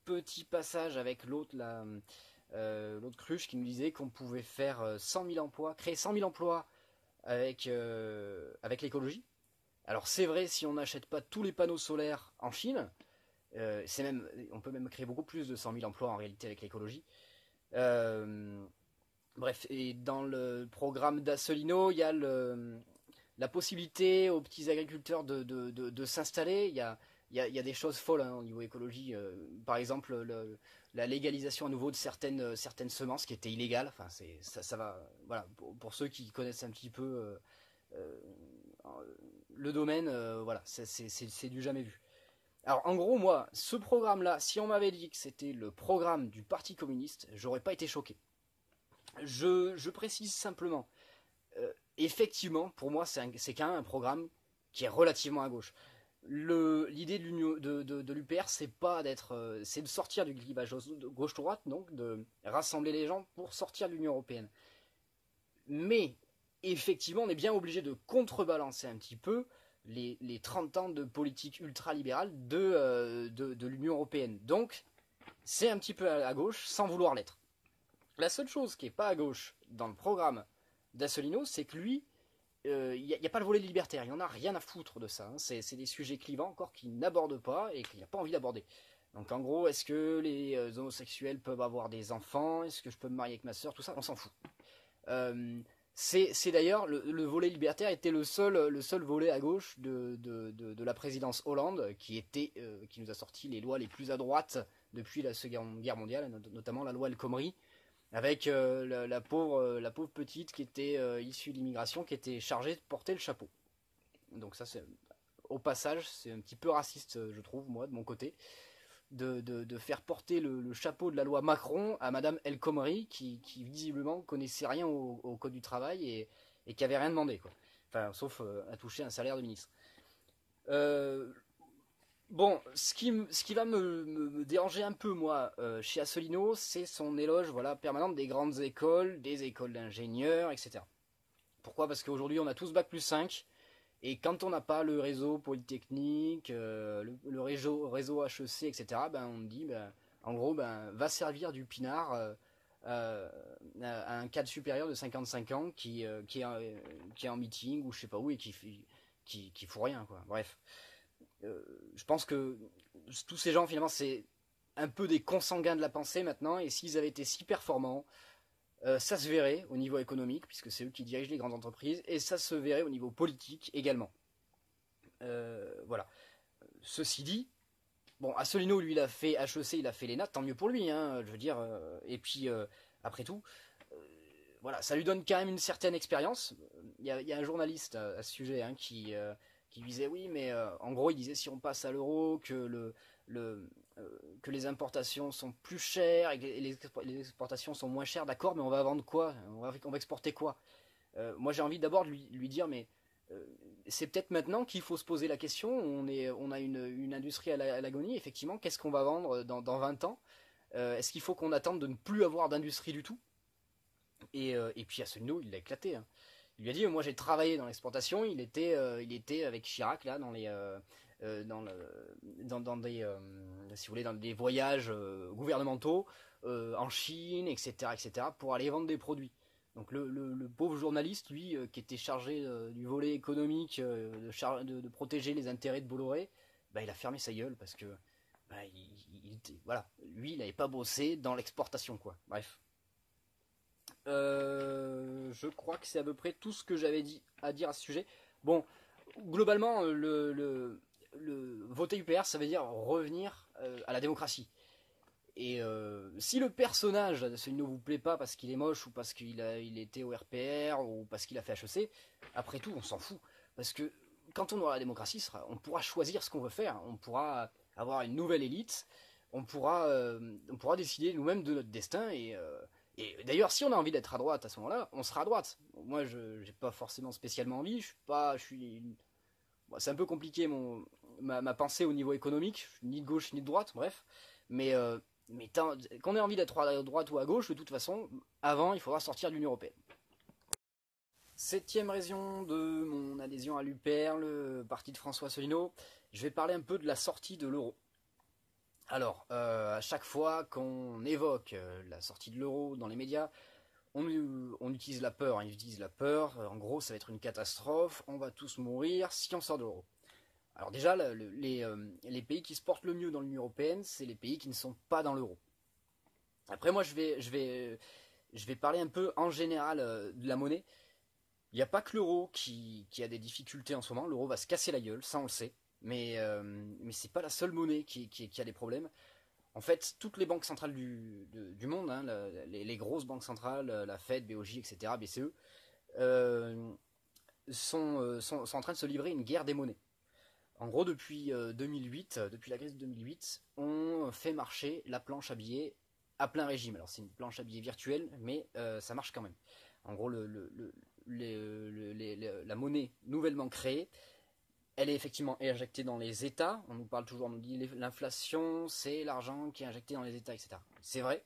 Petit passage avec l'autre cruche qui nous disait qu'on pouvait faire 100 000 emplois, créer 100 000 emplois avec l'écologie. Alors c'est vrai si on n'achète pas tous les panneaux solaires en Chine, on peut même créer beaucoup plus de 100 000 emplois en réalité avec l'écologie. Bref, et dans le programme d'Assolino, il y a la possibilité aux petits agriculteurs de s'installer. Il y a des choses folles au niveau écologie. Par exemple, la légalisation à nouveau de certaines semences qui étaient illégales. Enfin, ça va. Voilà, pour ceux qui connaissent un petit peu le domaine, voilà, c'est du jamais vu. Alors en gros, moi, ce programme-là, si on m'avait dit que c'était le programme du Parti communiste, j'aurais pas été choqué. Je précise simplement, effectivement, pour moi, c'est quand même un programme qui est relativement à gauche. L'idée de l'UPR, c'est de sortir du clivage gauche-droite, donc de rassembler les gens pour sortir de l'Union européenne. Mais effectivement, on est bien obligé de contrebalancer un petit peu les 30 ans de politique ultralibérale de l'Union européenne. Donc, c'est un petit peu à gauche sans vouloir l'être. La seule chose qui n'est pas à gauche dans le programme d'Assolino, c'est que lui, il n'y a pas le volet libertaire, il n'en a rien à foutre de ça. Hein. C'est des sujets clivants encore qu'il n'aborde pas et qu'il n'a pas envie d'aborder. Donc en gros, est-ce que les homosexuels peuvent avoir des enfants? Est-ce que je peux me marier avec ma soeur? Tout ça, on s'en fout. C'est d'ailleurs, le volet libertaire était le seul volet à gauche de la présidence Hollande qui nous a sorti les lois les plus à droite depuis la Seconde Guerre mondiale, notamment la loi El Khomri, avec la pauvre petite qui était issue de l'immigration, qui était chargée de porter le chapeau. Donc ça, au passage, c'est un petit peu raciste, je trouve, moi, de mon côté, de faire porter le chapeau de la loi Macron à Madame El Khomri, qui visiblement connaissait rien au code du travail et qui avait rien demandé, quoi. Enfin, sauf à toucher un salaire de ministre. Bon, ce qui va me déranger un peu, moi, chez Assolino, c'est son éloge permanente des grandes écoles, des écoles d'ingénieurs, etc. Pourquoi? Parce qu'aujourd'hui, on a tous Bac plus 5, et quand on n'a pas le réseau polytechnique, le réseau HEC, etc., on dit, en gros, va servir du pinard à un cadre supérieur de 55 ans qui est en meeting, ou je sais pas où, et qui fout rien, quoi. Bref. Je pense que tous ces gens, finalement, c'est un peu des consanguins de la pensée maintenant, et s'ils avaient été si performants, ça se verrait au niveau économique, puisque c'est eux qui dirigent les grandes entreprises, et ça se verrait au niveau politique également. Voilà. Ceci dit, bon, Asselineau, lui, il a fait HEC, il a fait l'ENA, tant mieux pour lui, hein, je veux dire. Et puis, après tout, voilà, ça lui donne quand même une certaine expérience. Il y a un journaliste à ce sujet hein, qui disait oui, mais en gros, il disait si on passe à l'euro, le, que les importations sont plus chères et que les exportations sont moins chères, d'accord, mais on va vendre quoi on va exporter quoi Moi, j'ai envie d'abord de lui dire, mais euh, c'est peut-être maintenant qu'il faut se poser la question. On a une industrie à l'agonie, effectivement. Qu'est-ce qu'on va vendre dans 20 ans Est-ce qu'il faut qu'on attende de ne plus avoir d'industrie du tout et puis Asselineau, il l'a éclaté. Hein. Il lui a dit, moi j'ai travaillé dans l'exportation, il était avec Chirac là dans les dans, le, dans des si vous voulez dans des voyages gouvernementaux en Chine, etc., pour aller vendre des produits. Donc le pauvre journaliste, lui, qui était chargé du volet économique, de protéger les intérêts de Bolloré, bah, il a fermé sa gueule parce que bah, voilà, lui, il n'avait pas bossé dans l'exportation, quoi. Bref. Je crois que c'est à peu près tout ce que j'avais dit à dire à ce sujet. Bon, globalement, voter UPR, ça veut dire revenir à la démocratie. Et si le personnage ne vous plaît pas parce qu'il est moche ou parce il était au RPR ou parce qu'il a fait HEC, après tout, on s'en fout. Parce que quand on aura la démocratie, on pourra choisir ce qu'on veut faire. On pourra avoir une nouvelle élite. On pourra décider nous-mêmes de notre destin. Et d'ailleurs, si on a envie d'être à droite à ce moment-là, on sera à droite. Moi, je n'ai pas forcément spécialement envie. Bon, c'est un peu compliqué ma pensée au niveau économique. Je suis ni de gauche ni de droite, bref. Mais qu'on ait envie d'être à droite ou à gauche, de toute façon, avant, il faudra sortir de l'Union Européenne. Septième raison de mon adhésion à l'UPR, le parti de François Asselineau, je vais parler un peu de la sortie de l'euro. Alors, à chaque fois qu'on évoque la sortie de l'euro dans les médias, on utilise la peur. Ils utilisent la peur. En gros, ça va être une catastrophe. On va tous mourir si on sort de l'euro. Alors déjà, les pays qui se portent le mieux dans l'Union Européenne, c'est les pays qui ne sont pas dans l'euro. Après, moi, je vais parler un peu en général de la monnaie. Il n'y a pas que l'euro qui a des difficultés en ce moment. L'euro va se casser la gueule, ça on le sait. Mais c'est pas la seule monnaie qui a des problèmes. En fait, toutes les banques centrales du monde, hein, les grosses banques centrales, la Fed, BOJ, etc., BCE, sont en train de se livrer une guerre des monnaies. En gros, depuis 2008, depuis la crise de 2008, on fait marcher la planche à billets à plein régime. Alors c'est une planche à billets virtuelle, mais ça marche quand même. En gros, la monnaie nouvellement créée, elle est effectivement injectée dans les États. On nous parle toujours, on nous dit l'inflation, c'est l'argent qui est injecté dans les États, etc. C'est vrai,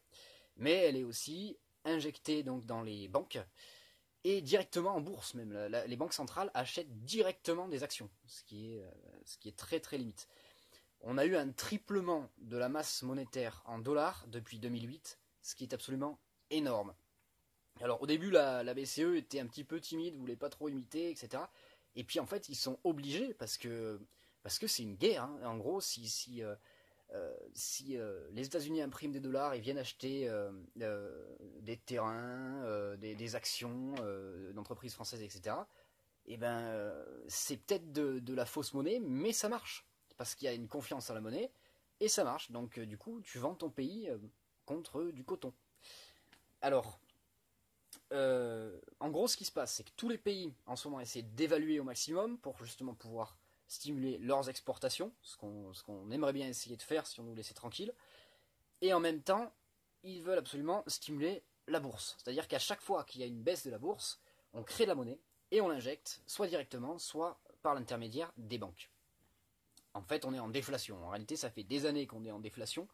mais elle est aussi injectée donc dans les banques et directement en bourse même. Les banques centrales achètent directement des actions, ce qui est très très limite. On a eu un triplement de la masse monétaire en dollars depuis 2008, ce qui est absolument énorme. Alors au début, la BCE était un petit peu timide, voulait pas trop imiter, etc. Et puis en fait, ils sont obligés parce que c'est une guerre. Hein. En gros, si les États-Unis impriment des dollars et viennent acheter des terrains, des actions d'entreprises françaises, etc., et ben, c'est peut-être de la fausse monnaie, mais ça marche. Parce qu'il y a une confiance en la monnaie, et ça marche. Donc, du coup, tu vends ton pays contre du coton. Alors, en gros, ce qui se passe, c'est que tous les pays, en ce moment, essaient d'évaluer au maximum pour justement pouvoir stimuler leurs exportations, ce qu'on aimerait bien essayer de faire si on nous laissait tranquille. Et en même temps, ils veulent absolument stimuler la bourse. C'est-à-dire qu'à chaque fois qu'il y a une baisse de la bourse, on crée de la monnaie et on l'injecte, soit directement, soit par l'intermédiaire des banques. En fait, on est en déflation. En réalité, ça fait des années qu'on est en déflation.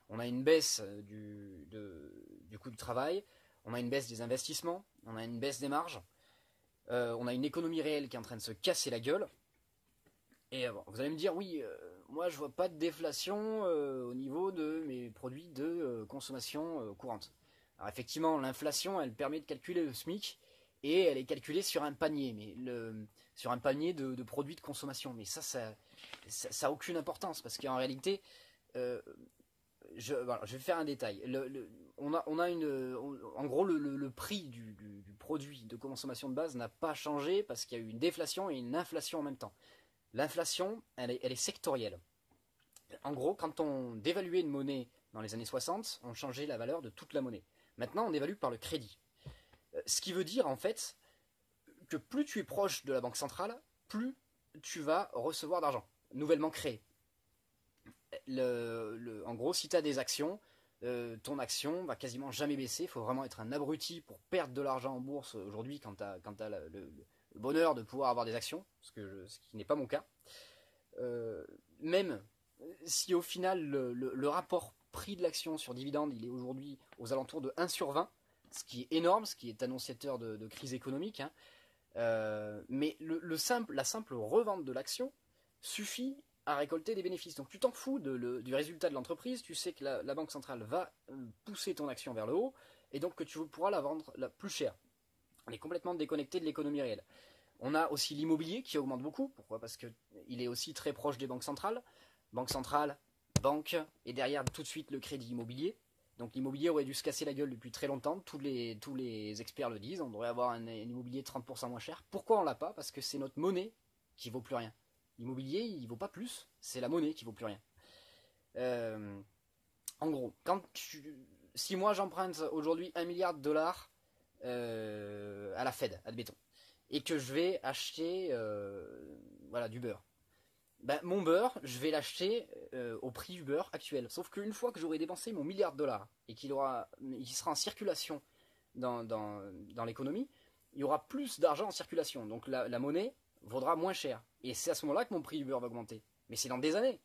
On a une baisse du coût du travail, on a une baisse des investissements, on a une baisse des marges, on a une économie réelle qui est en train de se casser la gueule. Et bon, vous allez me dire, oui, moi je vois pas de déflation au niveau de mes produits de consommation courante. Alors effectivement, l'inflation, elle permet de calculer le SMIC et elle est calculée sur un panier. Mais sur un panier de produits de consommation. Mais ça a aucune importance, parce qu'en réalité, voilà, je vais faire un détail. En gros, le prix du produit de consommation de base n'a pas changé parce qu'il y a eu une déflation et une inflation en même temps. L'inflation, elle est sectorielle. En gros, quand on dévaluait une monnaie dans les années 60, on changeait la valeur de toute la monnaie. Maintenant, on évalue par le crédit. Ce qui veut dire, en fait, que plus tu es proche de la banque centrale, plus tu vas recevoir d'argent, nouvellement créé. En gros, si tu as des actions, ton action va quasiment jamais baisser. Il faut vraiment être un abruti pour perdre de l'argent en bourse aujourd'hui quand tu as le bonheur de pouvoir avoir des actions, ce qui n'est pas mon cas. Même si au final le rapport prix de l'action sur dividende, il est aujourd'hui aux alentours de 1 sur 20, ce qui est énorme, ce qui est annonciateur de crise économique, hein. Mais la simple revente de l'action suffit à récolter des bénéfices. Donc tu t'en fous du résultat de l'entreprise, tu sais que la banque centrale va pousser ton action vers le haut, et donc que tu pourras la vendre plus cher. On est complètement déconnecté de l'économie réelle. On a aussi l'immobilier qui augmente beaucoup. Pourquoi? Parce qu'il est aussi très proche des banques centrales. Banque centrale, banque, et derrière tout de suite le crédit immobilier. Donc l'immobilier aurait dû se casser la gueule depuis très longtemps. Tous les experts le disent. On devrait avoir un immobilier 30% moins cher. Pourquoi on l'a pas? Parce que c'est notre monnaie qui vaut plus rien. L'immobilier, il vaut pas plus. C'est la monnaie qui vaut plus rien. En gros, si moi j'emprunte aujourd'hui 1 milliard de dollars à la Fed, admettons, et que je vais acheter du beurre, ben, mon beurre, je vais l'acheter au prix du beurre actuel. Sauf qu'une fois que j'aurai dépensé mon milliard de dollars et qu'il sera en circulation dans l'économie, il y aura plus d'argent en circulation. Donc la monnaie vaudra moins cher. Et c'est à ce moment-là que mon prix du beurre va augmenter. Mais c'est dans des années.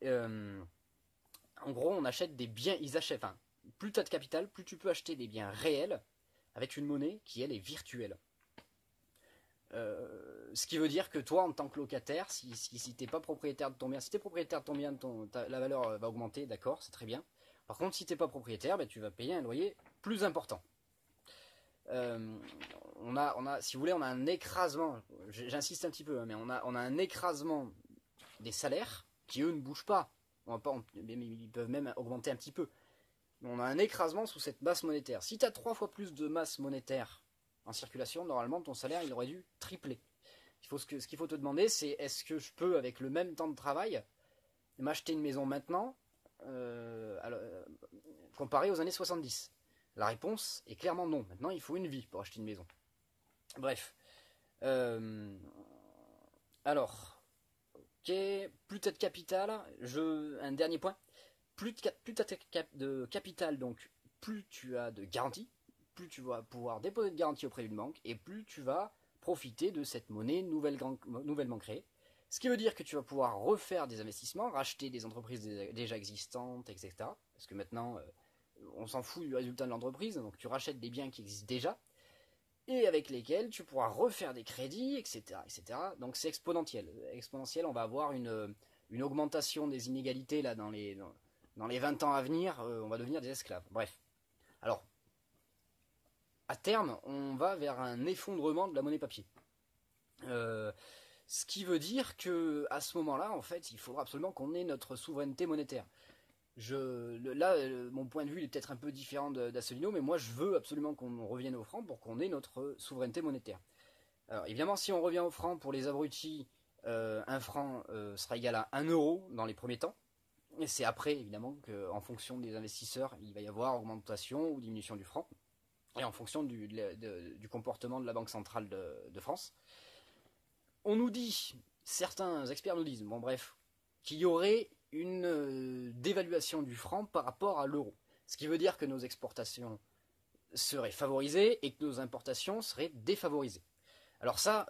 En gros, on achète des biens, enfin, plus tu as de capital, plus tu peux acheter des biens réels avec une monnaie qui, elle, est virtuelle. Ce qui veut dire que toi, en tant que locataire, si t'es pas propriétaire de ton bien, si t'es propriétaire de ton bien, la valeur va augmenter, d'accord, c'est très bien. Par contre, si t'es pas propriétaire, ben, tu vas payer un loyer plus important. Si vous voulez, on a un écrasement, j'insiste un petit peu, hein, mais on a un écrasement des salaires qui, eux, ne bougent pas. Ils peuvent même augmenter un petit peu. Mais on a un écrasement sous cette masse monétaire. Si tu as 3 fois plus de masse monétaire en circulation, normalement, ton salaire, il aurait dû tripler. Ce qu'il faut te demander, c'est est-ce que je peux, avec le même temps de travail, m'acheter une maison maintenant, comparé aux années 70? La réponse est clairement non. Maintenant, il faut une vie pour acheter une maison. Bref. Alors, ok, plus tu as de capital, un dernier point. Plus tu as de capital, donc plus tu as de garantie, plus tu vas pouvoir déposer de garantie auprès d'une banque, et plus tu vas profiter de cette monnaie nouvellement créée. Ce qui veut dire que tu vas pouvoir refaire des investissements, racheter des entreprises déjà existantes, etc. Parce que maintenant, on s'en fout du résultat de l'entreprise, donc tu rachètes des biens qui existent déjà, et avec lesquels tu pourras refaire des crédits, etc. etc. Donc c'est exponentiel. Exponentiel, on va avoir une augmentation des inégalités là, dans les 20 ans à venir, on va devenir des esclaves. Bref. Alors, à terme, on va vers un effondrement de la monnaie papier. Ce qui veut dire que à ce moment-là, en fait, il faudra absolument qu'on ait notre souveraineté monétaire. Mon point de vue est peut-être un peu différent d'Asselineau, mais moi je veux absolument qu'on revienne au franc pour qu'on ait notre souveraineté monétaire. Alors évidemment, si on revient au franc pour les abrutis, un franc sera égal à 1 euro dans les premiers temps. Et c'est après, évidemment, qu'en fonction des investisseurs, il va y avoir augmentation ou diminution du franc. Et en fonction du comportement de la Banque centrale de France. On nous dit, certains experts nous disent, bon bref, qu'il y aurait une dévaluation du franc par rapport à l'euro. Ce qui veut dire que nos exportations seraient favorisées et que nos importations seraient défavorisées. Alors ça,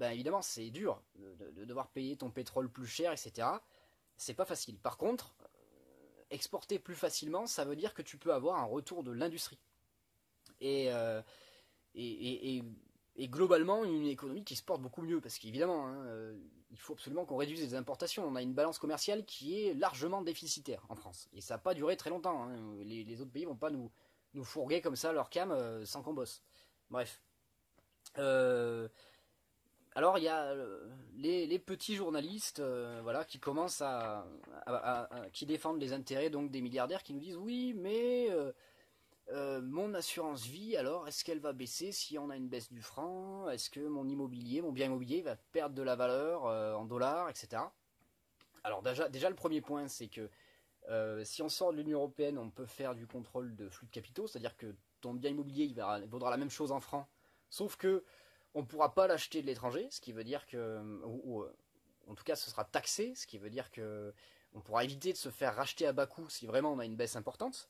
évidemment, c'est dur de devoir payer ton pétrole plus cher, etc. C'est pas facile. Par contre, exporter plus facilement, ça veut dire que tu peux avoir un retour de l'industrie. Et globalement, une économie qui se porte beaucoup mieux. Parce qu'évidemment, il faut absolument qu'on réduise les importations. On a une balance commerciale qui est largement déficitaire en France. Et ça n'a pas duré très longtemps. Hein. Les autres pays vont pas nous fourguer comme ça leur cam sans qu'on bosse. Bref. Alors il y a les petits journalistes, voilà, qui commencent qui défendent les intérêts donc des milliardaires, qui nous disent oui, mais mon assurance vie, alors est-ce qu'elle va baisser si on a une baisse du franc? Est-ce que mon bien immobilier va perdre de la valeur en dollars, etc. Alors déjà le premier point, c'est que si on sort de l'Union Européenne, on peut faire du contrôle de flux de capitaux, c'est-à-dire que ton bien immobilier il vaudra la même chose en francs, sauf que on ne pourra pas l'acheter de l'étranger, ce qui veut dire que, en tout cas ce sera taxé, ce qui veut dire que on pourra éviter de se faire racheter à bas coût si vraiment on a une baisse importante.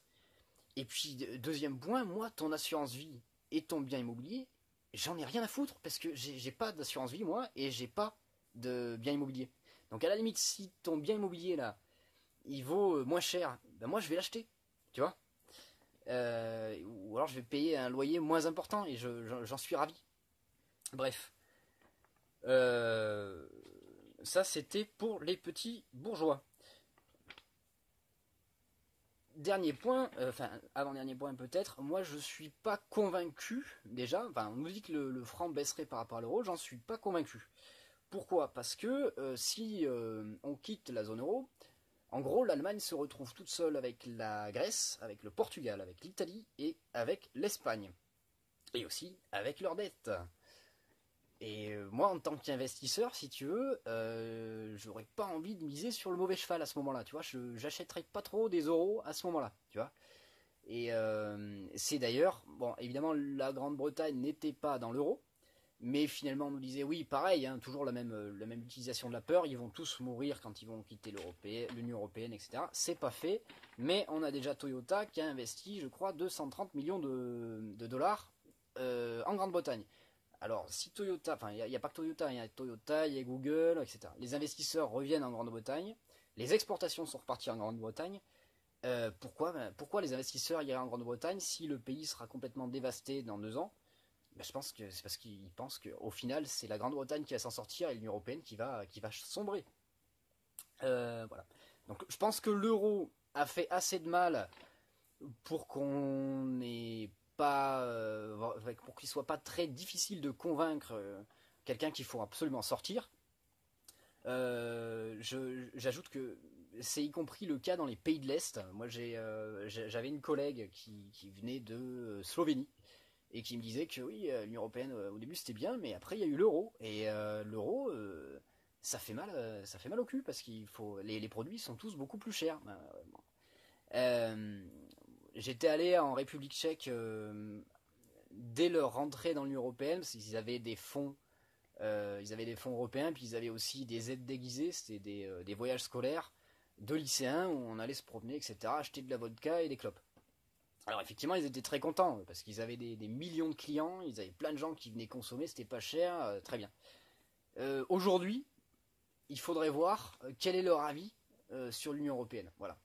Et puis deuxième point, moi ton assurance vie et ton bien immobilier, j'en ai rien à foutre parce que j'ai pas d'assurance vie moi et j'ai pas de bien immobilier. Donc à la limite si ton bien immobilier là il vaut moins cher, ben moi je vais l'acheter, tu vois. Ou alors je vais payer un loyer moins important et j'en suis ravi. Bref, Euh, ça c'était pour les petits bourgeois. Dernier point, enfin avant-dernier point peut-être, moi je suis pas convaincu déjà, enfin on nous dit que le franc baisserait par rapport à l'euro, j'en suis pas convaincu. Pourquoi? Parce que si on quitte la zone euro, en gros l'Allemagne se retrouve toute seule avec la Grèce, avec le Portugal, avec l'Italie et avec l'Espagne. Et aussi avec leurs dettes. Et moi, en tant qu'investisseur, si tu veux, j'aurais pas envie de miser sur le mauvais cheval à ce moment-là. Tu vois, j'achèterais pas trop des euros à ce moment-là. Tu vois. Et c'est d'ailleurs, bon, évidemment, la Grande-Bretagne n'était pas dans l'euro, mais finalement, on nous disait oui, pareil, hein, toujours la même utilisation de la peur. Ils vont tous mourir quand ils vont quitter l'Union européenne, etc. C'est pas fait, mais on a déjà Toyota qui a investi, je crois, 230 millions de dollars en Grande-Bretagne. Alors, si Toyota, enfin, il n'y a pas que Toyota, il y a Toyota, il y a Google, etc. Les investisseurs reviennent en Grande-Bretagne, les exportations sont reparties en Grande-Bretagne. Pourquoi les investisseurs iraient en Grande-Bretagne si le pays sera complètement dévasté dans 2 ans? Ben, je pense que c'est parce qu'ils pensent qu'au final, c'est la Grande-Bretagne qui va s'en sortir et l'Union Européenne qui va sombrer. Voilà. Donc, je pense que l'euro a fait assez de mal pour qu'on n'ait pas, pour qu'il soit pas très difficile de convaincre quelqu'un qu'il faut absolument sortir. J'ajoute que c'est y compris le cas dans les pays de l'Est. Moi, j'avais une collègue qui venait de Slovénie et qui me disait que oui, l'Union Européenne au début c'était bien, mais après il y a eu l'euro et l'euro ça fait mal au cul parce qu'il faut les produits sont tous beaucoup plus chers. Euh, J'étais allé en République tchèque dès leur rentrée dans l'Union Européenne, parce qu'ils avaient ils avaient des fonds européens, puis ils avaient aussi des aides déguisées, c'était des voyages scolaires de lycéens où on allait se promener, etc., acheter de la vodka et des clopes. Alors effectivement, ils étaient très contents, parce qu'ils avaient des millions de clients, ils avaient plein de gens qui venaient consommer, c'était pas cher, très bien. Aujourd'hui, il faudrait voir quel est leur avis sur l'Union Européenne. Voilà.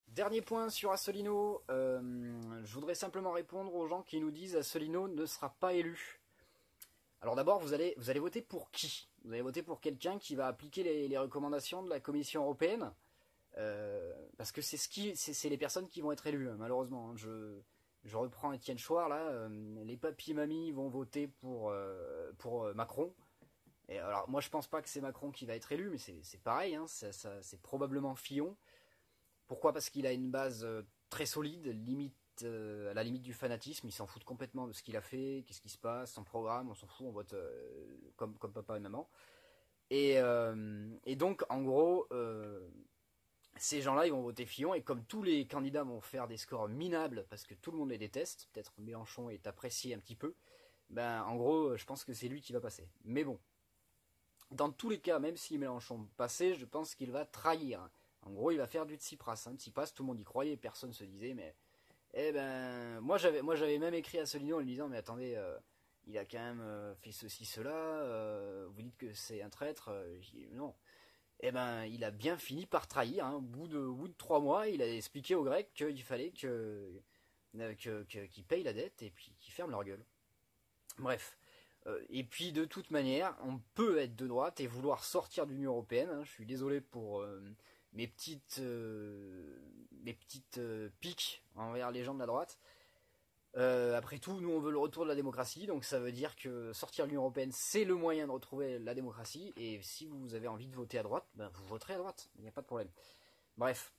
Dernier point sur Asselineau, je voudrais simplement répondre aux gens qui nous disent Asselineau ne sera pas élu. Alors d'abord, vous allez voter pour qui? Vous allez voter pour quelqu'un qui va appliquer les recommandations de la Commission européenne, parce que c'est les personnes qui vont être élues, hein, malheureusement. Hein. Je reprends Étienne Chouard là, les papis mamies vont voter pour Macron. Et alors moi je pense pas que c'est Macron qui va être élu, mais c'est pareil, hein, c'est probablement Fillon. Pourquoi? Parce qu'il a une base très solide, à la limite du fanatisme, il s'en fout complètement de ce qu'il a fait, qu'est-ce qui se passe, son programme, on s'en fout, on vote comme papa et maman. Et donc, en gros, ces gens-là, ils vont voter Fillon, et comme tous les candidats vont faire des scores minables, parce que tout le monde les déteste, peut-être Mélenchon est apprécié un petit peu, ben en gros, je pense que c'est lui qui va passer. Mais bon, dans tous les cas, même si Mélenchon passait, je pense qu'il va trahir. En gros, il va faire du Tsipras. Hein. Tsipras, tout le monde y croyait, personne se disait, mais eh ben, moi j'avais même écrit à Solino en lui disant, mais attendez, il a quand même fait ceci, cela, vous dites que c'est un traître, non. Eh ben, il a bien fini par trahir, hein. Au bout de 3 mois, il a expliqué aux Grecs qu'il fallait qu'ils payent la dette et puis qu'ils ferment leur gueule. Bref. Et puis de toute manière, on peut être de droite et vouloir sortir de l'Union Européenne. Hein. Je suis désolé pour mes petites piques envers les gens de la droite. Après tout, nous on veut le retour de la démocratie, donc ça veut dire que sortir de l'Union Européenne, c'est le moyen de retrouver la démocratie, et si vous avez envie de voter à droite, ben vous voterez à droite, il n'y a pas de problème. Bref,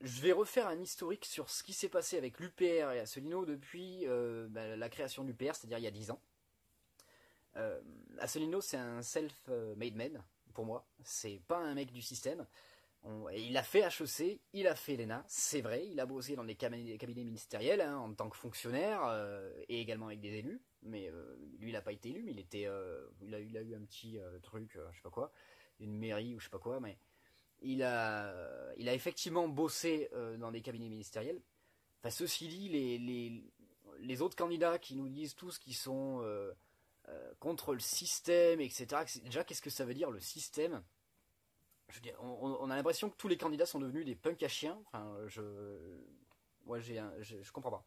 je vais refaire un historique sur ce qui s'est passé avec l'UPR et Asselineau depuis la création de l'UPR, c'est-à-dire il y a 10 ans. Asselineau, c'est un self-made man, pour moi, c'est pas un mec du système. Il a fait HEC, il a fait l'ENA, c'est vrai, il a bossé dans des cabinets ministériels hein, en tant que fonctionnaire et également avec des élus. Mais lui, il n'a pas été élu, mais il a eu un petit truc, je sais pas quoi, une mairie ou je sais pas quoi, mais il a effectivement bossé dans des cabinets ministériels. Enfin, ceci dit, les autres candidats qui nous disent tous qu'ils sont contre le système, etc. Déjà, qu'est-ce que ça veut dire le système? Je veux dire, on a l'impression que tous les candidats sont devenus des punks à chiens. Enfin, je comprends pas.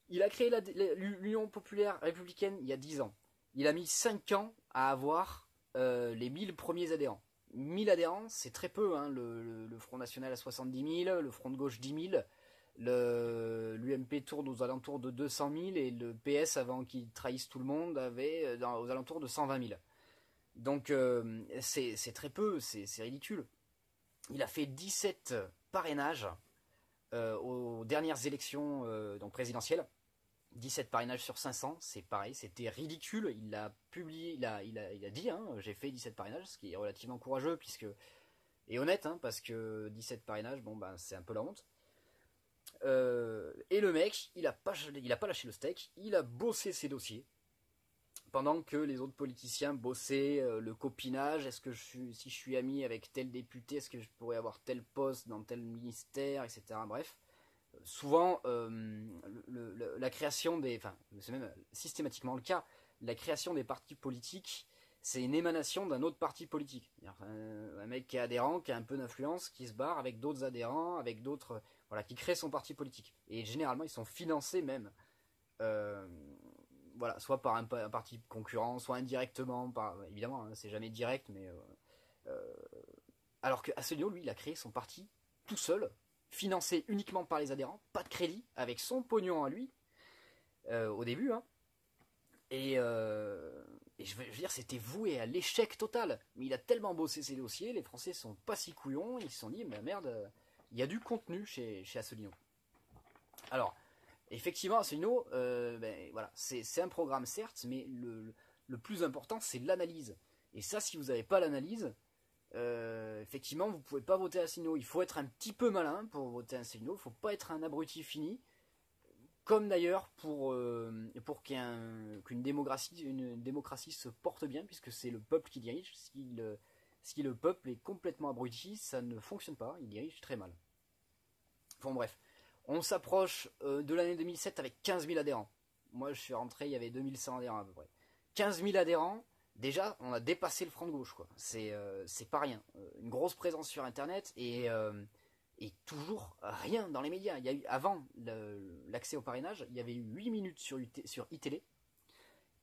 Il a créé l'Union populaire républicaine il y a 10 ans. Il a mis 5 ans à avoir les 1000 premiers adhérents. 1000 adhérents, c'est très peu. Hein. Le Front National à 70 000, le Front de Gauche 10 000, l'UMP tourne aux alentours de 200 000 et le PS, avant qu'il trahisse tout le monde, avait aux alentours de 120 000. Donc c'est très peu, c'est ridicule. Il a fait 17 parrainages aux dernières élections donc présidentielles. 17 parrainages sur 500, c'est pareil, c'était ridicule. Il l'a publié, il a dit, hein, j'ai fait 17 parrainages, ce qui est relativement courageux et honnête, hein, parce que 17 parrainages, bon ben c'est un peu la honte. Et le mec, il a pas lâché le steak, il a bossé ses dossiers pendant que les autres politiciens bossaient le copinage. Est-ce que si je suis ami avec tel député, est-ce que je pourrais avoir tel poste dans tel ministère, etc. Bref, souvent la création enfin c'est même systématiquement le cas, la création des partis politiques, c'est une émanation d'un autre parti politique. Un mec qui est adhérent, qui a un peu d'influence, qui se barre avec d'autres adhérents, avec d'autres, voilà, qui crée son parti politique. Et généralement, ils sont financés même euh, voilà, soit par un parti concurrent, soit indirectement, évidemment, hein, c'est jamais direct, mais euh, alors que Asselineau, lui, il a créé son parti tout seul, financé uniquement par les adhérents, pas de crédit, avec son pognon à lui, au début, hein, et je veux dire, c'était voué à l'échec total. Mais il a tellement bossé ses dossiers, les Français sont pas si couillons, ils se sont dit, mais merde, il y a du contenu chez Asselineau. Alors, effectivement, Asselineau, voilà, c'est un programme certes, mais le plus important, c'est l'analyse. Et ça, si vous n'avez pas l'analyse, effectivement, vous ne pouvez pas voter Asselineau. Il faut être un petit peu malin pour voter Asselineau. Il ne faut pas être un abruti fini. Comme d'ailleurs pour qu'une démocratie se porte bien, puisque c'est le peuple qui dirige. Si le peuple est complètement abruti, ça ne fonctionne pas. Il dirige très mal. Bon, bref. On s'approche de l'année 2007 avec 15 000 adhérents. Moi, je suis rentré, il y avait 2100 adhérents à peu près. 15 000 adhérents, déjà, on a dépassé le front de gauche, quoi. C'est pas rien. Une grosse présence sur Internet et toujours rien dans les médias. Il y a eu, avant l'accès au parrainage, il y avait eu 8 minutes sur iTélé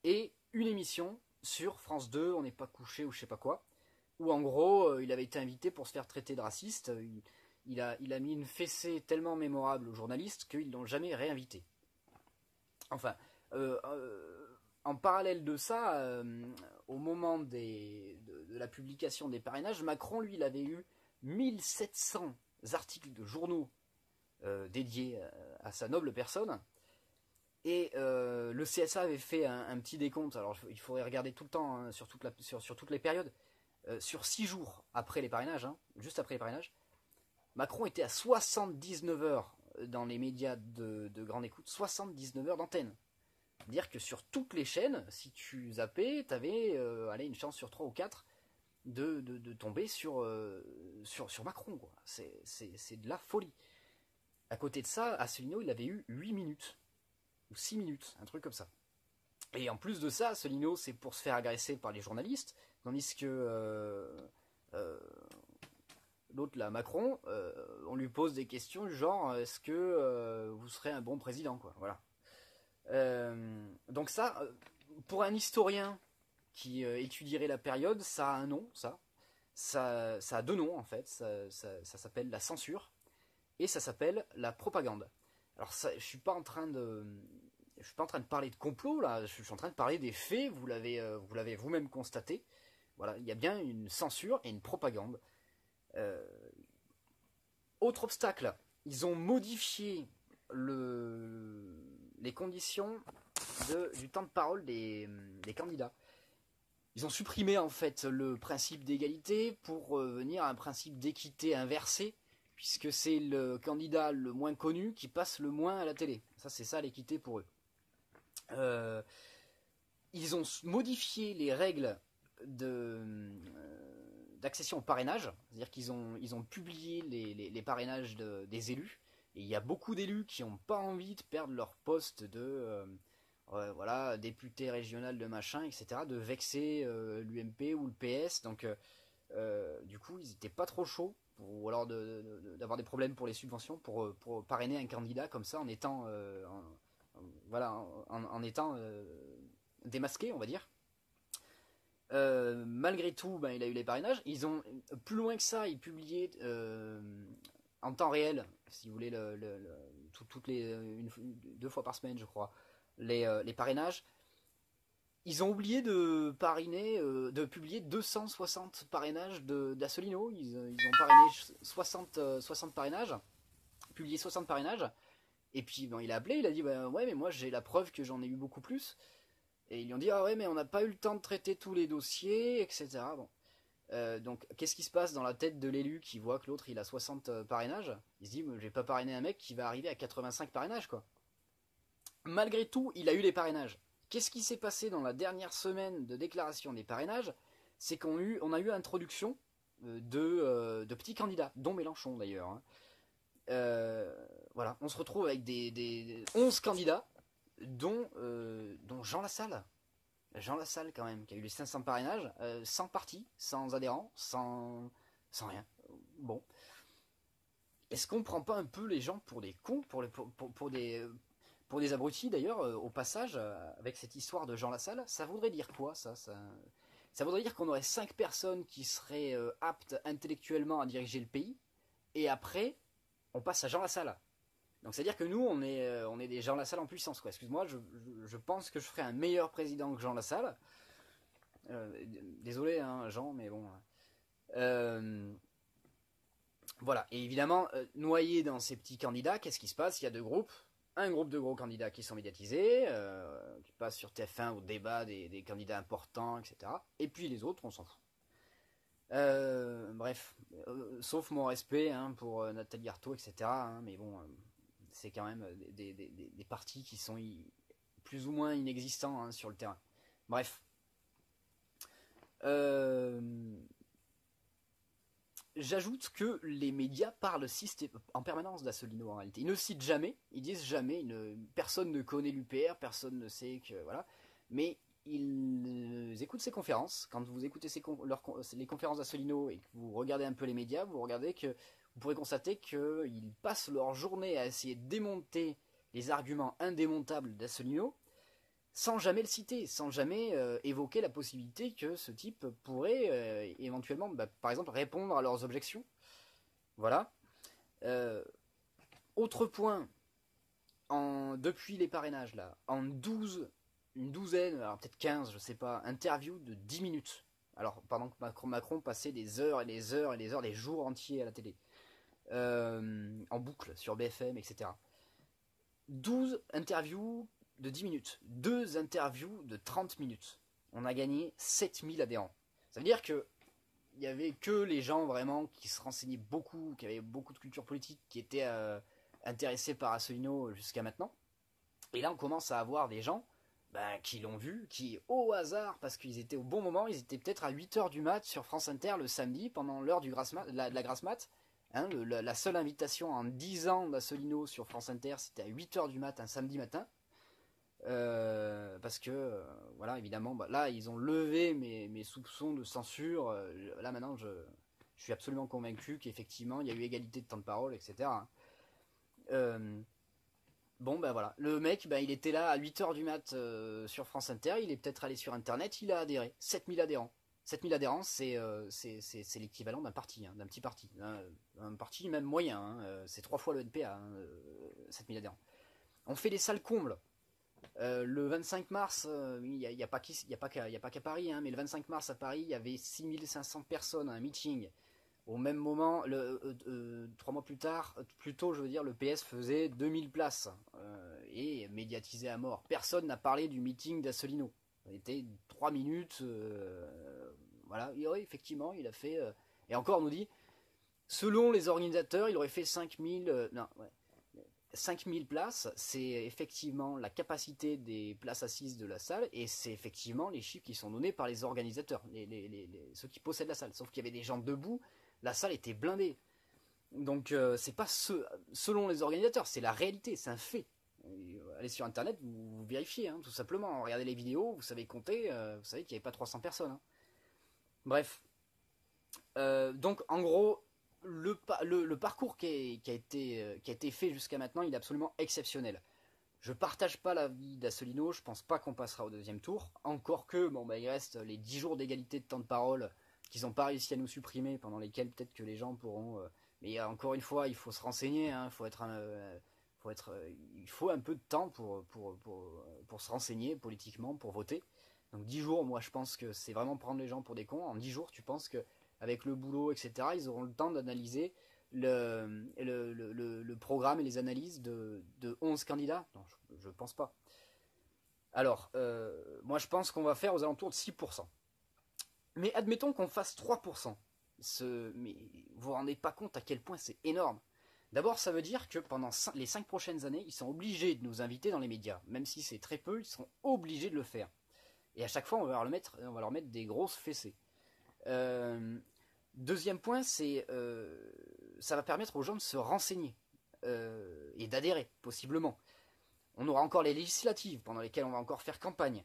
et une émission sur France 2, On n'est pas couché ou je sais pas quoi, où en gros, il avait été invité pour se faire traiter de raciste. Il a mis une fessée tellement mémorable aux journalistes qu'ils l'ont jamais réinvité. Enfin, en parallèle de ça, au moment de la publication des parrainages, Macron, lui, il avait eu 1700 articles de journaux dédiés à sa noble personne. Et le CSA avait fait un petit décompte. Alors, il faudrait regarder tout le temps hein, sur toutes les périodes. Sur 6 jours après les parrainages, hein, juste après les parrainages, Macron était à 79 heures dans les médias de grande écoute, 79 heures d'antenne. C'est-à-dire que sur toutes les chaînes, si tu zappais, t'avais une chance sur 3 ou 4 de tomber sur Macron. C'est de la folie. À côté de ça, Asselineau, il avait eu 8 minutes. Ou 6 minutes, un truc comme ça. Et en plus de ça, Asselineau, c'est pour se faire agresser par les journalistes, tandis que l'autre là, Macron, on lui pose des questions du genre est-ce que vous serez un bon président quoi, voilà. Donc ça, pour un historien qui étudierait la période, ça a un nom, ça a deux noms en fait, ça s'appelle la censure et ça s'appelle la propagande. Alors ça, je suis pas en train de parler de complot là, je suis en train de parler des faits. Vous l'avez vous-même constaté. Voilà, il y a bien une censure et une propagande. Euh, Autre obstacle, ils ont modifié les conditions du temps de parole des candidats. Ils ont supprimé en fait le principe d'égalité pour venir à un principe d'équité inversé, puisque c'est le candidat le moins connu qui passe le moins à la télé. Ça, c'est ça l'équité pour eux. Euh, Ils ont modifié les règles d'accession au parrainage, c'est-à-dire ils ont publié les parrainages des élus, et il y a beaucoup d'élus qui n'ont pas envie de perdre leur poste voilà, député régional de machin, etc., de vexer l'UMP ou le PS, donc du coup ils n'étaient pas trop chauds, ou alors d'avoir des problèmes pour les subventions, pour parrainer un candidat comme ça en étant, voilà, en étant démasqué, on va dire. Malgré tout, ben, il a eu les parrainages. Ils ont plus loin que ça, ils publiaient en temps réel, si vous voulez, toutes les 2 fois par semaine, je crois, les parrainages. Ils ont oublié de parrainer, de publier 260 parrainages d'Assolino. Ils ont parrainé 60 parrainages, publié 60 parrainages. Et puis bon, il a appelé, il a dit bah, ouais, mais moi j'ai la preuve que j'en ai eu beaucoup plus. Et ils lui ont dit ah ouais, mais on n'a pas eu le temps de traiter tous les dossiers, etc. Bon. Donc qu'est-ce qui se passe dans la tête de l'élu qui voit que l'autre il a 60 parrainages? Il se dit j'ai pas parrainé un mec qui va arriver à 85 parrainages quoi. Malgré tout, il a eu les parrainages. Qu'est-ce qui s'est passé dans la dernière semaine de déclaration des parrainages? C'est on a eu l'introduction de petits candidats, dont Mélenchon d'ailleurs. Hein. Voilà, on se retrouve avec des 11 candidats, dont Jean Lassalle. Jean Lassalle quand même, qui a eu les 500 parrainages, sans parti, sans adhérents, sans rien. Bon. Est-ce qu'on prend pas un peu les gens pour des cons, pour des abrutis d'ailleurs, au passage, avec cette histoire de Jean Lassalle? Ça voudrait dire quoi ça voudrait dire qu'on aurait 5 personnes qui seraient aptes intellectuellement à diriger le pays, et après, on passe à Jean Lassalle. Donc c'est-à-dire que nous, on est des Jean Lassalle en puissance, quoi. Excuse-moi, je pense que je ferai un meilleur président que Jean Lassalle. Désolé, hein, Jean, mais bon. Euh, voilà. Et évidemment, noyé dans ces petits candidats, qu'est-ce qui se passe? Il y a 2 groupes. Un groupe de gros candidats qui sont médiatisés, qui passent sur TF1 au débat des candidats importants, etc. Et puis les autres, on s'en fout. Bref, sauf mon respect hein, pour Nathalie Arthaud, etc. Hein, mais bon, c'est quand même des partis qui sont plus ou moins inexistants hein, sur le terrain. Bref. Euh, J'ajoute que les médias parlent en permanence d'Assolino en réalité. Ils ne citent jamais, ils disent jamais, personne ne connaît l'UPR, personne ne sait que. Voilà. Mais ils écoutent ses conférences. Quand vous écoutez les conférences d'Assolino et que vous regardez un peu les médias, vous pourrez constater qu'ils passent leur journée à essayer de démonter les arguments indémontables d'Assolino sans jamais le citer, sans jamais évoquer la possibilité que ce type pourrait éventuellement, bah, par exemple, répondre à leurs objections. Voilà. Euh, Autre point, depuis les parrainages, là, une douzaine, alors peut-être 15, je sais pas, interviews de 10 minutes. Alors, pendant que Macron passait des heures et des heures et des heures, des jours entiers à la télé, en boucle, sur BFM, etc. 12 interviews de 10 minutes, 2 interviews de 30 minutes. On a gagné 7000 adhérents. Ça veut dire que il y avait que les gens vraiment qui se renseignaient beaucoup, qui avaient beaucoup de culture politique, qui étaient intéressés par Asselineau jusqu'à maintenant. Et là, on commence à avoir des gens qui l'ont vu, qui au hasard, parce qu'ils étaient au bon moment, ils étaient peut-être à 8h du mat sur France Inter le samedi, pendant l'heure de la grasse mat. Hein, la seule invitation en 10 ans d'Asselineau sur France Inter, c'était à 8h du mat un samedi matin. Parce que, voilà, évidemment, là, ils ont levé mes soupçons de censure. Là, maintenant, je suis absolument convaincu qu'effectivement, il y a eu égalité de temps de parole, etc. Bon, ben voilà. Le mec, il était là à 8h du mat sur France Inter. Il est peut-être allé sur Internet. Il a adhéré. 7000 adhérents. 7000 adhérents, c'est l'équivalent d'un parti, hein, d'un petit parti. Un parti même moyen, hein, c'est 3 fois le NPA, hein, 7000 adhérents. On fait des salles combles. Le 25 mars, il n'y a pas qu'à Paris, hein, mais le 25 mars à Paris, il y avait 6500 personnes à un meeting. Au même moment, 3 mois plus tôt, je veux dire, le PS faisait 2000 places et médiatisé à mort. Personne n'a parlé du meeting d'Asselineau. Ça a été 3 minutes. Voilà, et oui, effectivement, il a fait. Et encore, on nous dit, selon les organisateurs, il aurait fait 5000. Non, ouais. 5000 places, c'est effectivement la capacité des places assises de la salle, et c'est effectivement les chiffres qui sont donnés par les organisateurs, ceux qui possèdent la salle. Sauf qu'il y avait des gens debout, la salle était blindée. Donc c'est pas selon les organisateurs, c'est la réalité, c'est un fait. Allez sur internet, vous vérifiez, hein, tout simplement. Regardez les vidéos, vous savez compter, vous savez qu'il n'y avait pas 300 personnes. Hein. Bref. Donc en gros, le parcours qui a été fait jusqu'à maintenant, il est absolument exceptionnel. Je partage pas l'avis d'Asselineau, je pense pas qu'on passera au deuxième tour. Encore que, bon, bah, il reste les 10 jours d'égalité de temps de parole qu'ils n'ont pas réussi à nous supprimer, pendant lesquels peut-être que les gens pourront. Mais encore une fois, il faut se renseigner, hein, il faut un peu de temps pour se renseigner politiquement, pour voter. Donc 10 jours, moi je pense que c'est vraiment prendre les gens pour des cons. En 10 jours, tu penses que avec le boulot, etc., ils auront le temps d'analyser le programme et les analyses de 11 candidats? Non, je pense pas. Alors, moi je pense qu'on va faire aux alentours de 6%. Mais admettons qu'on fasse 3%. Mais vous vous rendez pas compte à quel point c'est énorme. D'abord, ça veut dire que pendant les 5 prochaines années, ils sont obligés de nous inviter dans les médias. Même si c'est très peu, ils seront obligés de le faire. Et à chaque fois, on va leur mettre des grosses fessées. Deuxième point, ça va permettre aux gens de se renseigner et d'adhérer, possiblement. On aura encore les législatives pendant lesquelles on va encore faire campagne.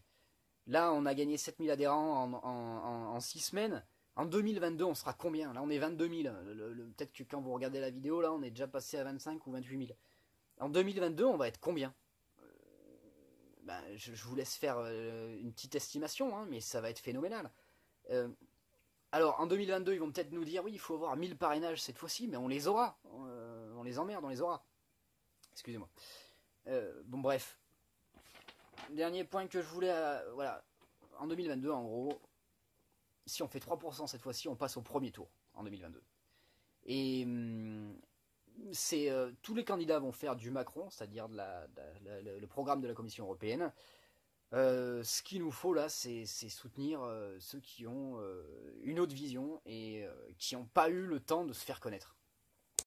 Là, on a gagné 7000 adhérents en 6 semaines. En 2022, on sera combien? Là, on est 22 000. Peut-être que quand vous regardez la vidéo, là, on est déjà passé à 25 ou 28 000. En 2022, on va être combien? Je vous laisse faire une petite estimation, hein, mais ça va être phénoménal. Alors, en 2022, ils vont peut-être nous dire, oui, il faut avoir 1000 parrainages cette fois-ci, mais on les aura. On les emmerde, on les aura. Excusez-moi. Bon, bref. Dernier point que je voulais... voilà. En 2022, en gros, si on fait 3% cette fois-ci, on passe au premier tour, en 2022. Et tous les candidats vont faire du Macron, c'est-à-dire le programme de la Commission européenne. Ce qu'il nous faut là, c'est soutenir ceux qui ont une autre vision et qui n'ont pas eu le temps de se faire connaître.